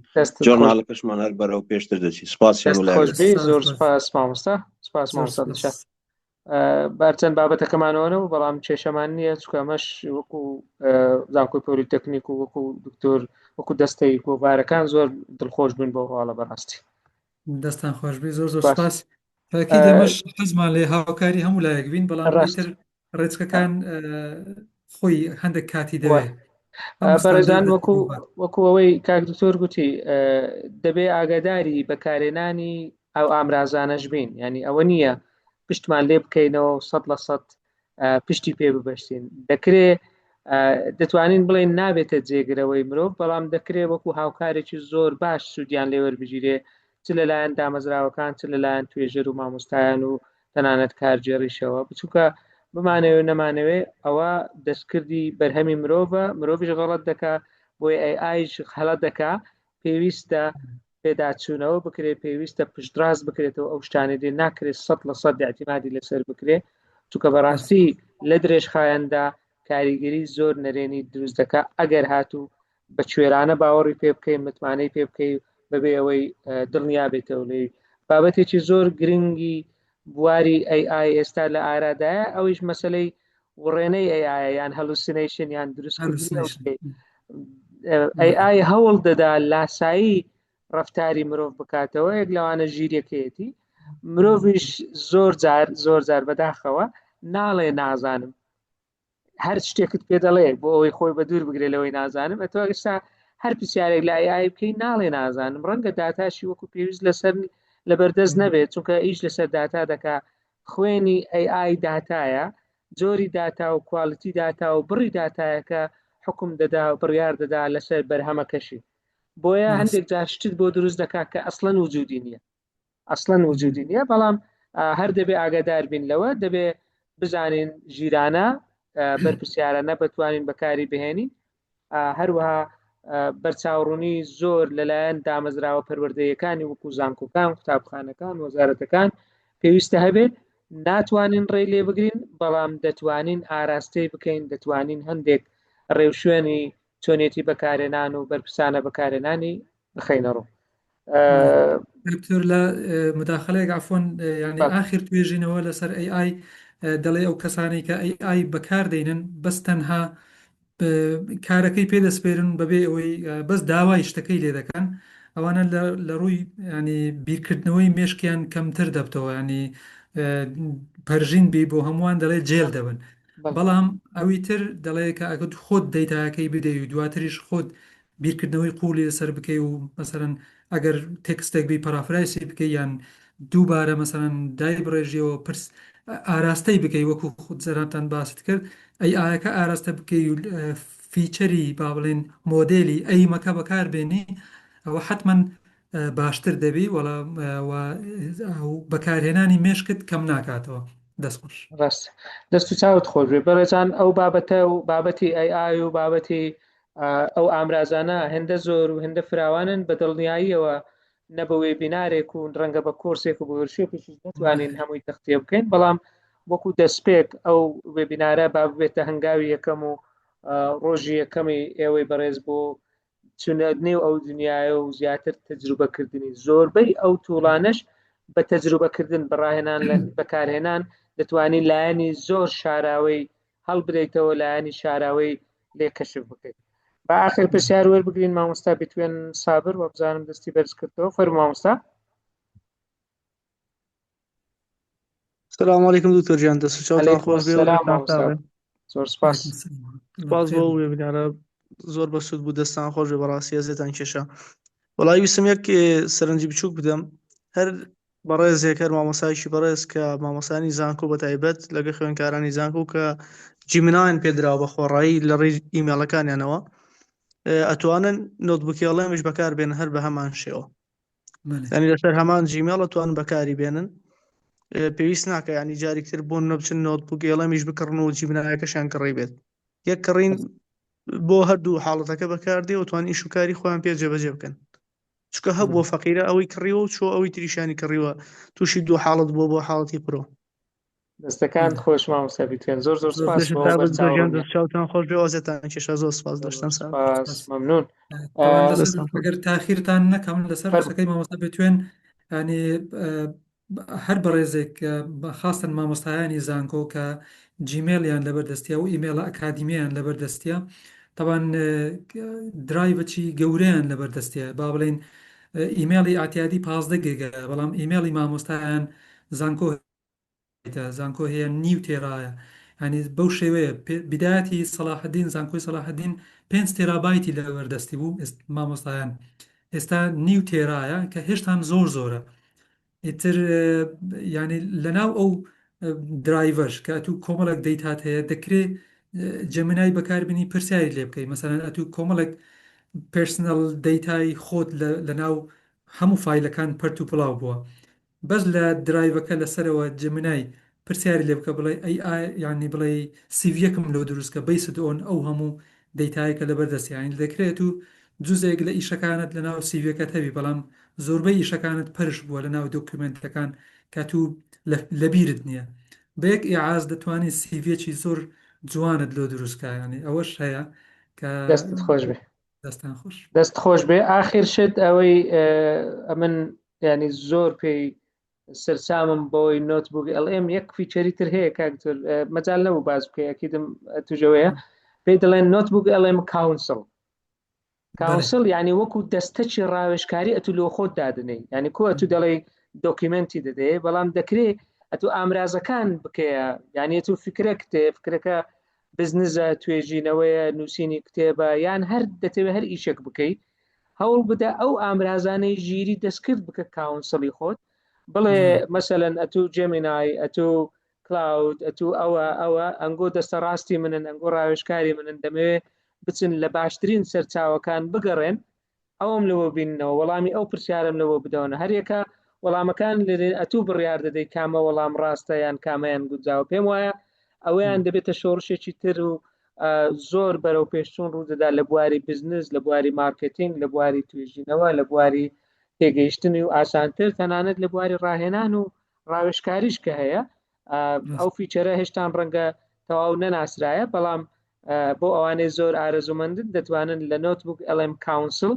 جۆرناڵەکەشمان هەر بەرەو پێشتر دەچی سپاسیان و خۆشبی زۆر سپاس مامۆستا سپاس مامۆستا دڵشاد بارچەند بابەتەکەمانەوەنەوە بەڵام کێشەمان نییە چکەمەش وەکو زانکۆی پۆلیتەکنیک و وەکو دکتۆر وەکو دەستەی کۆڤارەکان زۆر دڵخۆش بوون بۆ هەواڵە بەڕاستی دەستان خۆشبی زۆر زۆر سپاس تاکی دەمەش حەزمان لێ هاوکاری هەموو لایەک بین بەڵام تر ڕێچکەکان خۆی هەندێک کاتی دەوێت بەڕێزان وەکو ئەوەی کاک دکتۆر گوتی دەبێ ئاگاداری بەکارهێنانی ئەو ئامرازانەش بین ینی ئەوە نییە پشتمان لێ بکەینەوە 100% پشتی پێ ببەشتین دەکرێ دەتوانین بڵێن نابێتە جێگرەوەی مرۆڤ بەڵام دەکرێت وەکو هاوکارێکی زۆر باش سوودیان لێ وەربگیرێ چ لەلایەن دامەزراوەکان چ لەلایەن توێژەر و مامۆستایان و تەنانەت کارجێڕیشەوە بچووکە بمانەوێ نەمانەوێ ئەوە دەستکردی بەرهەمی مرۆڤە مرۆڤیش غەڵەت دەکا بۆی ئایش هەڵە دەکا پێویستە پێداچوونەوە بکرێت پێویستە پشتڕاست بکرێتەوە ئەو شتانە دێ ناکرێت 100% اعتیمادی لەسەر بکرێت چونکە بەڕاستی لە درێژخایەندا کاریگەری زۆر نەرێنی دروست دەکا ئەگەر هاتوو بە کوێرانە باوەڕی پێ بکەین متمانەی پێ بکەی بەبێ ئەوەی دڵنیا بێتەوە لێ بابەتێکی زۆر گرنگی بواری AI ئێستا لە ئارادایە ئەویش مەسلەی وڕێنەی AI یان هەلوسینیشن یان دروستکردنی AI هەوڵ دەدا لاسایی ڕفتاری مرۆڤ بکاتەوە یەک لەوانە ژیرەکەیەتی مرۆڤیش زۆر جار بەداخەوە ناڵێ نازانم هەر شتێکت پێ دەڵێ بۆ ئەوەی خۆی بە دوور بگرێت لەوەی نازانم ئەتەوە ئێستا هەر پرسیارێک لە AI بکەی ناڵێ نازانم ڕەنگە داتاشی وەکو پێویست لەسەر لەبەردەست نەبێت چونکە ئیش لەسەر داتا دەکا خوێنی AI داتایە جۆری داتا و کواڵیتی داتا و بڕی داتایەکە حکم دەدا و بڕیار دەدا لەسەر بەرهەمەکەشی بۆیە هەندێک جار شتت بۆ دروست دەکات کە ئەسڵەن وجودی نییە بەڵام هەر دەبێ ئاگادار بین لەوە دەبێ بزانین ژیرانە بەرپرسیارانە بتوانین بەکاری بهێنین هەروەها بەرچاوڕوونی زۆر لەلایەن دامەزراوە پەروەردەیەکانی وەکو زانکۆکان قوتابخانەکان وەزارەتەکان پێویستە هەبێت ناتوانین ڕێی لێ بگرین بەڵام دەتوانین ئاراستەی بکەین دەتوانین هەندێک ڕێوشوێنی چۆنێتی بەکارهێنان و بەرپرسانە بەکارهێنانی بخەینەڕۆ دکتۆر لە مداخلەیەک عفۆن ینی ئاخر توێژینەوە لەسەر AI دەڵێ ئەو کەسانی کە AI بەکاردێنن بەس تەنها کارەکەی پێدەسپێرن بەبێ ئەوەی بەس داوای شتەکەی لێ دەکەن ئەوانە لە ڕووی ینی بیرکردنەوەی مێشکیان کەمتر دەبتەوە ینی پەرژین بی بۆ هەمووان دەڵێ جێل دەبن بەڵام ئەوی تر دەڵێ کە ئەگەر خۆت دەیتاکەی بدەی و دواتریش خۆت بیرکردنەوەی قوڵی لەسەر بکەی و مەسەرەن ئەگەر تێکستێک بی پەرافرایسی بکەی یان دووبارە مەسەرەن دای بڕێژیەوە پرس ئاراستەی بکەی وەکو خود زەرانتان باست کرد ئەی ئاەکە ئاراستە بکەی و فیچەری با بڵێن مۆدێلی ئەیمەکە بەکاربێنی ئەوە حتمما باشتر دەبی وەڵا بەکارهێنانی مێشکت کەم ناکاتەوە دەستخۆش ڕاست دەست و چاوت خۆشێ بەڕێزان ئەو بابەتە و بابەتی AI و بابەتی ئەو ئامرازانە هێندە زۆر و هێندە فراوانن بە دڵنیاییەوە نە بە وێبینارێک و ڕەنگە بە کۆرسێک و بە ورشێکیش نتوانین هەمووی تەختێ بکەین بەڵام وەکو دەستپێک ئەو وێبینارە با ببێتە هەنگاوی یەکەم و ڕۆژی یەکەمی ئێوەی بەڕێز بۆ چونە نێو ئەو دنیاە و زیاتر تەجروبەکردنی زۆربەی ئەو تووڵانش بە تەجروبەکردن بەڕاهێنان لە بەکارهێنان دەتوانین لایەنی زۆر شاراوەی هەڵبدەیتەوە لایەنی شاراوەی لێ کەشف بکەیت با آخر پرسیار وەربگرین مامۆستا بتوێن سابر وە بزانم دەستی بەرز کردەوە فەرموو مامۆستا. سلام علیکم دکتۆر گیان دەست و چاوتان خۆش بێ زۆر سپاس بۆ وێبینارە زۆر بەسوود بوو دەستان خۆش بێ بەڕاستی هەزێتان کێشە وەڵای ویستم یەک سەرنجی بچووک بدەم هەر بەڕێزێک هەر مامۆسایشی بەڕێز کە مامۆسانی زانکۆ بە تایبەت لەگە خوێنکارانی زانکۆ کە جیمنایان پێدراوە بە خۆڕایی لە ڕێی ئیمێڵەکانیانەوە ئەتوانن نۆتبوکێڵەمیش بەکار بێنن هەر بە هەمان شێوە ینی لەسەر هەمان جیمێڵ ئەتوانن بەکاری بێنن پێویست ناکە ینی جارێکتر بۆن نەبچن نۆتبوکێڵەمیش بکڕن و جیمنایەکەشیان کڕی بێت یەک کڕین بۆ هەردوو حاڵەتەکە بەکاردێ و توانین ئیش و کاری خۆیان پێ جێبەجێ بکەن چکە هەبووە فەقیرە ئەوەی کڕیوە و چۆ ئەوەی تریشانی کڕیوە تووشی دوو حاڵت بۆ حاڵەتی پرۆ دەستەکان خۆش مامۆستا بیتوێن زۆر زۆر سپاس بۆ زۆرجان بەرچاوڕوونی. دەستچاوتان خۆش بێ ئازێتان کێشە زۆر سپاس دەشتن سپاس مەمنون. طبعا لەسەر دەستان خۆش. ئەگەر تاخیرتان نەکەم لەسەر فەرمو. قسەکەی مامۆستا بتوێن ینی هەر بەڕێزێک خاستن مامۆستایانی زانکۆ کە جیمێلیان لەبەردەستیە و ئیمێلە ئەکادیمیان لەبەردەستیە طبعا درایڤەکی گەورەیان لەبەردەستیە با بڵێن ئیمێلی ئاتیادی 15 گیگە بەڵام ئیمێلی مامۆستایان زانکۆ هەیە 9 تێرایە ینی بەو شێوەیە بدایەتی سەلاحەدین زانکۆی سەلاحەدین 5 تێرابایتی لەبەردەستی بوو مامۆستایان ئێستا 9 تێرایە کە هێشتان زۆرە ئیتر ینی لەناو ئەو درایڤەش کە ئەتوو کۆمەڵک دەیتات هەیە دەکرێت جەمنای بەکاربنی پرسیاری لێ بکەیت مەسەرەن ئەتوو کۆمەڵک پرسنەل دەیتای خۆت لەناو هەموو فایلەکان پەرت و پڵاو بووە بەس لە درایڤەکە لەسەرەوە جەمنای پرسیاری لێ بکە بڵێ ینی بڵێ سیڤەکم لۆ دروستکە بیست ئۆن ئەو هەموو دەیتایەکە لەبەردەستیانی دەکرێت و جزێک لە ئیشەکانت لەناو سیڤەکەت هەبی بەڵام زۆربەی ئیشەکانت پرش بووە لەناو دۆکیومنتەکان کە تو لەبیرت نییە بەیەک ئیعاز دەتوانانی سیڤێکی زۆر جوانت لۆ دروستکایانی ئەوەش هەیە کە دەستت خۆش بێ. دەستان خۆش دەست خۆش بێ. ئاخر شت ئەوەی ئەمن ینی زۆر پێی سەرسامم بۆی نۆتبوک LM یەک فیچەری تر هەیە کاکتۆر مەجال نەبوو باز بکەی ئەکیدم توژەوەیە پێی دەڵێن نۆتبوک LM کاونسل ینی وەکو دەستەی ڕاوێژکاری ئەتو لۆ خۆت دادنەی ینی کۆ ئەتو دەڵێ دۆکیمنتی دەدێ بەڵام دەکرێت ئەتو ئامرازەکان بکەیە ینی تو فکرەکە بزنسە توێژینەوەیە نووسینی کتێبە یان هەر دەتەوێت هەر ئیشێک بکەیت هەوڵ بدە ئەو ئامرازانەی ژیری دەستکرد بکە کاونسڵی خۆت بڵێ مەسەلەن ئەتو جێمینای ئەتو کلااود ئەتو ئەوە ئەنگۆ دەستە ڕاستی منن ئەنگۆ ڕاوێژکاری منن دەمەوێت بچن لە باشترین سەرچاوەکان بگەڕێن ئەوم لەوە بینەوە وەڵامی ئەو پرسیارم لەوە بدەونە هەرێکە وەڵامەکان لێ ئەتوو بڕیار دەدەی کامە وەڵام ڕاستە یان کامەیان گوجاوە پێم وایە ئەویان دەبێتە شۆڕشێکی تر و زۆر بەرەو پێشچوون ڕوودەدا لە بواری بزنس لە بواری مارکتینگ لە بواری توێژینەوە لە بواری تێگەیشتنی و ئاسانتر تەنانەت لە بواری ڕاهێنان و ڕاوێژکاریش کە هەیە ئەو فیچەرە هێشتان ڕەنگە تەواو نەناسرایە بەڵام بۆ ئەوانەی زۆر ئارەزومەندن دەتوانن لە نۆتبوک LM کاونسل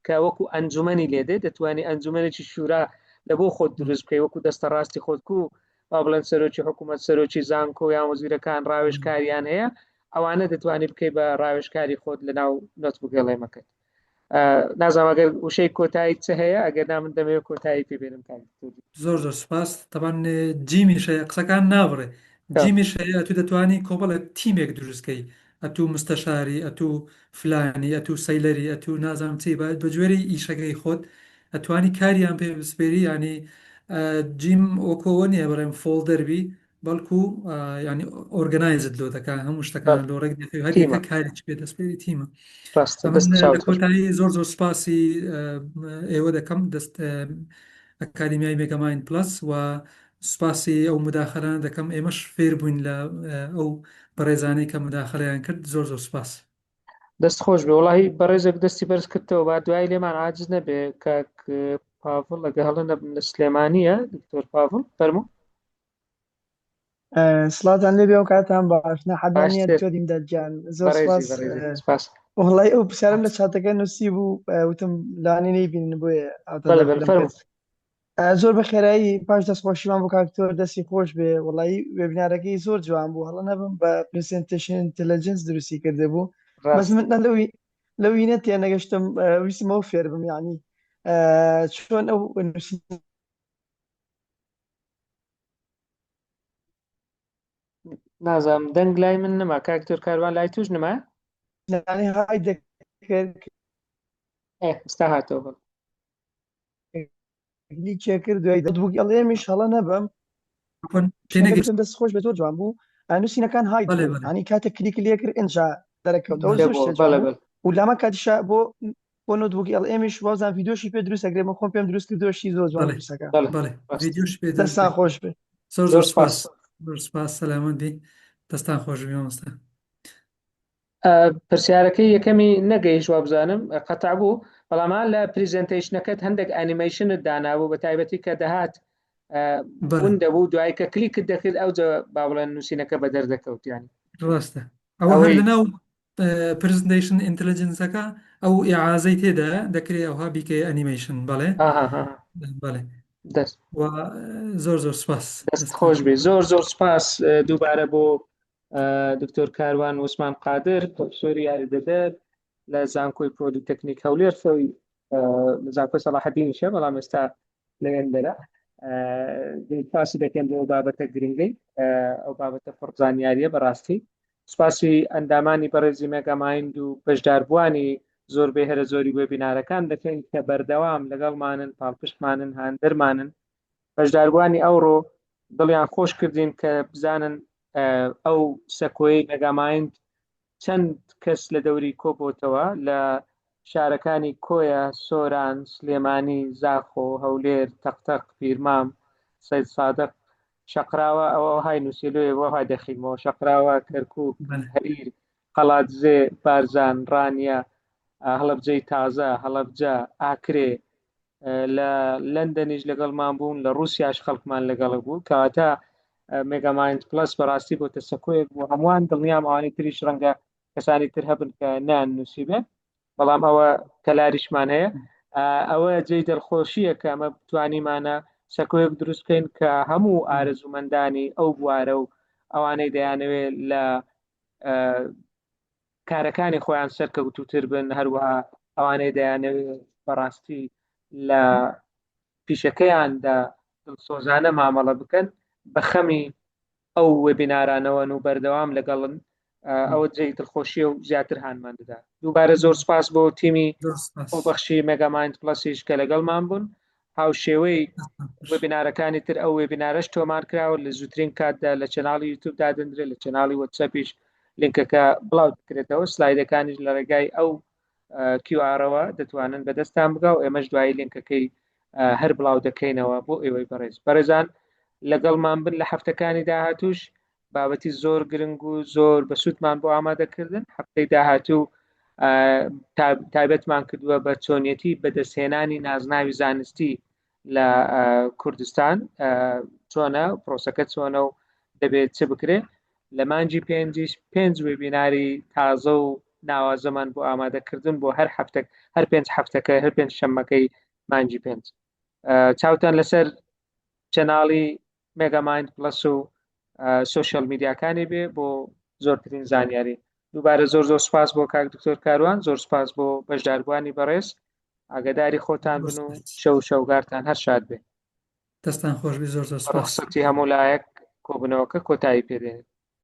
کە وەکو ئەنجومەنی لێدێ دەتوانانی ئەنجومەنێکی شورا لە بۆ خۆت دروست بکەی وەکو دەستە ڕاستی خۆتکو با بڵێن سەرۆکی حکوومەت سەرۆکی زانکۆ یان وەزیرەکان ڕاوێژکاریان هەیە ئەوانە دەتوانی بکەی بە ڕاوێژکاری خۆت لە ناو نۆتبوک LMەکەت. نازانم ئەگەر وشەی کۆتایی چه هەیە ئەگەر نامن دەمەوێت کۆتایی پێبێنم زۆر سپاس تەبان جیمیش هەیە قسەکان نابڕێ جیمیش هەیە تو دەتوانی کۆمەڵک تیمێک دروستکەی ئەتوو مستەشاری ئەتوو فلانی ئەتوو سەیلەری ئەتوو نازانم چی بە جوێرەی ئیشەکەی خۆت ئەتوانی کاریان پێ بسپێری ینی جیم ئۆکۆوە نییە بەڵێم فۆڵدەربی بەڵکو ینی ئۆرگنایزت لۆ دەکات هەموو شتەکان لۆ ڕێک هەریەکە کاریی پێ دەستپێری تیمە کۆتایی زۆر سپاسی ئێوە دەکەم دەست ئەکادیمیای مێگەماین پلس و سوپاسی ئەو مداخەران دەکەم ئێمەش فێر بووین لە ئەو بەڕێزانەی کە مداخەرەیان کرد زۆر سوپاس دەست خۆش بێ وڵی بەڕێزێک دەستی بەرز کردەوە با دوای لێمان عاجز نەبێ کاک پاڤڵ لەگە هەڵە لە سلێمانیە دکتۆر پاڤڵ فەرموو سڵاتان لێبێ و کاتان باش نەحەدانیە تۆدیم دەجان زۆر سپاس وڵی ئەو پرسیارم لە چاتەکە نووسی بوو وتم لانی نەیبینن بۆیە زۆر بە خێرایی پاش دەستخۆشیمان بۆ کاکتۆر دەستی خۆش بێ وڵی وێبینارەکەی زۆر جوان بوو هەڵە نەبم بە پرزنتیشن ئینتلیجنس دروستی کرده بوو بەس من لەوینە تێ نەگەشتم ویسمەوە فێر بم یعنی چۆن ئەو نازام دەنگ لای من نەما کاکتۆر کاروان لای توش نەما های دەکرد ئێستا هاتەوە بڵ چێ کرد دوای دەبوو ئەڵێمیش هەڵە نەبم دەست خۆش بە زۆر جوان بوو نووسینەکان های ینی کاتە کلیک لێ کرد ئینجا دەرەکەوتەوە و لامە کاتیشا بۆ نۆتبووکی LMیش وازان ڤیدیۆشی پێ دروست ئەگرێمە خۆم پێم دروست کردوشی زۆر جوان دەستان خۆش بێ زۆر سپاس سەلامەندی دەستان خۆش بێ مامۆستا پرسیارەکەی یەکەمی نەگەیشت وابزانم قەتع بوو بەڵامان لە پریزنتیشنەکەت هەندێک ئەنیمیشنت دانابوو بە تایبەتی کە دەهات ون دەبوو دوای کە کلیکت دەکرد ئەو با بڵێن نووسینەکە بە دەردەکەوتیانی ڕاستە ئەوە هەر لەناو پرزنتیشن ئینتلیجنسەکە ئەو ئیعازەی تێدا دەکرێت ئەوها بیکە ئەنیمیشن بەڵێ بەڵێ دەست زۆر زۆر سپاس دەست خۆش بێ زۆر زۆر سپاس دووبارە بۆ دکتۆر کاروان وسمان قادر پرۆفسۆری یاریدەدەر لە زانکۆی پرۆدوتەکنیک هەولێر فەوی لە زانکۆی سەلاحەدینیشە بەڵام ئێستا لەوێندەرە پاسی دەکەم بۆ بابەتە گرنگەی ئەو بابەتە پڕزانیاریە بەڕاستی سپاسی ئەندامانی بەڕێزی مێگامایند و بەشداربووانی زۆربەی هەرە زۆری وێبینارەکان دەکەین کە بەردەوام لەگەڵمانن پاڵپشتمانن هاندەرمانن بەشداربووانی ئەوڕۆ دڵیان خۆش کردین کە بزانن ئەو سەکۆی مێگامایند چەند کەس لە دەوری کۆبۆتەوە لە شارەکانی کۆیە سۆران سلێمانی زاخۆ هەولێر تەقتەق پیرمام سەید سادق شەقراوە ئەوە های نووسیلوێ بۆ های دەخیمەوە شەقراوە کەرکووک هەریر قەڵاتزێ بارزان ڕانیە هەڵەبجەی تازە هەڵەبجە ئاکرێ لە لەندەنیش لەگەڵمان بوون لە رووسیاش خەڵکمان لەگەڵ بوو کەواتە مێگامایند پلس بەڕاستی بۆ تەسەکۆیەک بۆ هەمووان دڵنیام ئەوانی تریش ڕەنگە کەسانی تر هەبن کە نان نووسی بێت بەڵام ئەوە کەلاریشمان هەیە ئەوە جێی دڵخۆشیە کە ئەمە بتوانیمانە سەکۆیەک دروستکەین کە هەموو ئارەزومەندانی ئەو بوارە و ئەوانەی دەیانەوێت لە کارەکانی خۆیان سەرکەوتوتر بن هەروەها ئەوانەی دەیانەوێت بەڕاستی لە پیشەکەیاندا دڵسۆزانە مامەڵە بکەن بە خەمی ئەو وێبینارانەوەن و بەردەوام لەگەڵن ئەوە جێی دڵخۆشیە و زیاتر هانمان دەدا دووبارە زۆر سپاس بۆ تیمی خۆبەخشی مێگامایند پلەسیش کە لەگەڵمان بوون هاوشێوەی وێبینارەکانی تر ئەو وێبینارەش تۆمان کراوە لە زووترین کاتدا لە چەناڵی یوتیوب دادەندرێت لە چەناڵی وەتسەپیش لینکەکە بڵاو بکرێتەوە سلایدەکانیش لە ڕێگای ئەو QR-ەوە دەتوانن بەدەستان بگا و ئێمەش دوایی لینکەکەی هەر بڵاو دەکەینەوە بۆ ئێوەی بەڕێزان لەگەڵمان بن لە هەفتەکانی داهاتوش بابەتی زۆر گرنگ و زۆر بەسوودمان بۆ ئامادەکردن هەفتەی داهاتوو تایبەتمان کردووە بە چۆنیەتی بەدەستهێنانی نازناوی زانستی لە کوردستان چۆنە پرۆسەکە چۆنە و دەبێت چه بکرێت لە مانجی پێنج وێبیناری تازە و ناوازەمان بۆ ئامادەکردن بۆ هەر پێنج هەفتەکە هەر پێنج شەمەکەی مانجی پێنج چاوتان لەسەر چەناڵی مێگامایند پلەس و سوشال میدیاکانی بێ بۆ زۆرترین زانیاری دووبارە زۆر زۆر سپاس بۆ کاک دکتۆر کاروان زۆر سپاس بۆ بەشداربووانی بەڕێز ئاگداری خۆتان بن و شەوگارتان هەر شاد بێ دەستان خۆش بێ زۆر زۆر سپاس هەموو لایەک کۆبنەوەکە کۆتایی پێدێنێت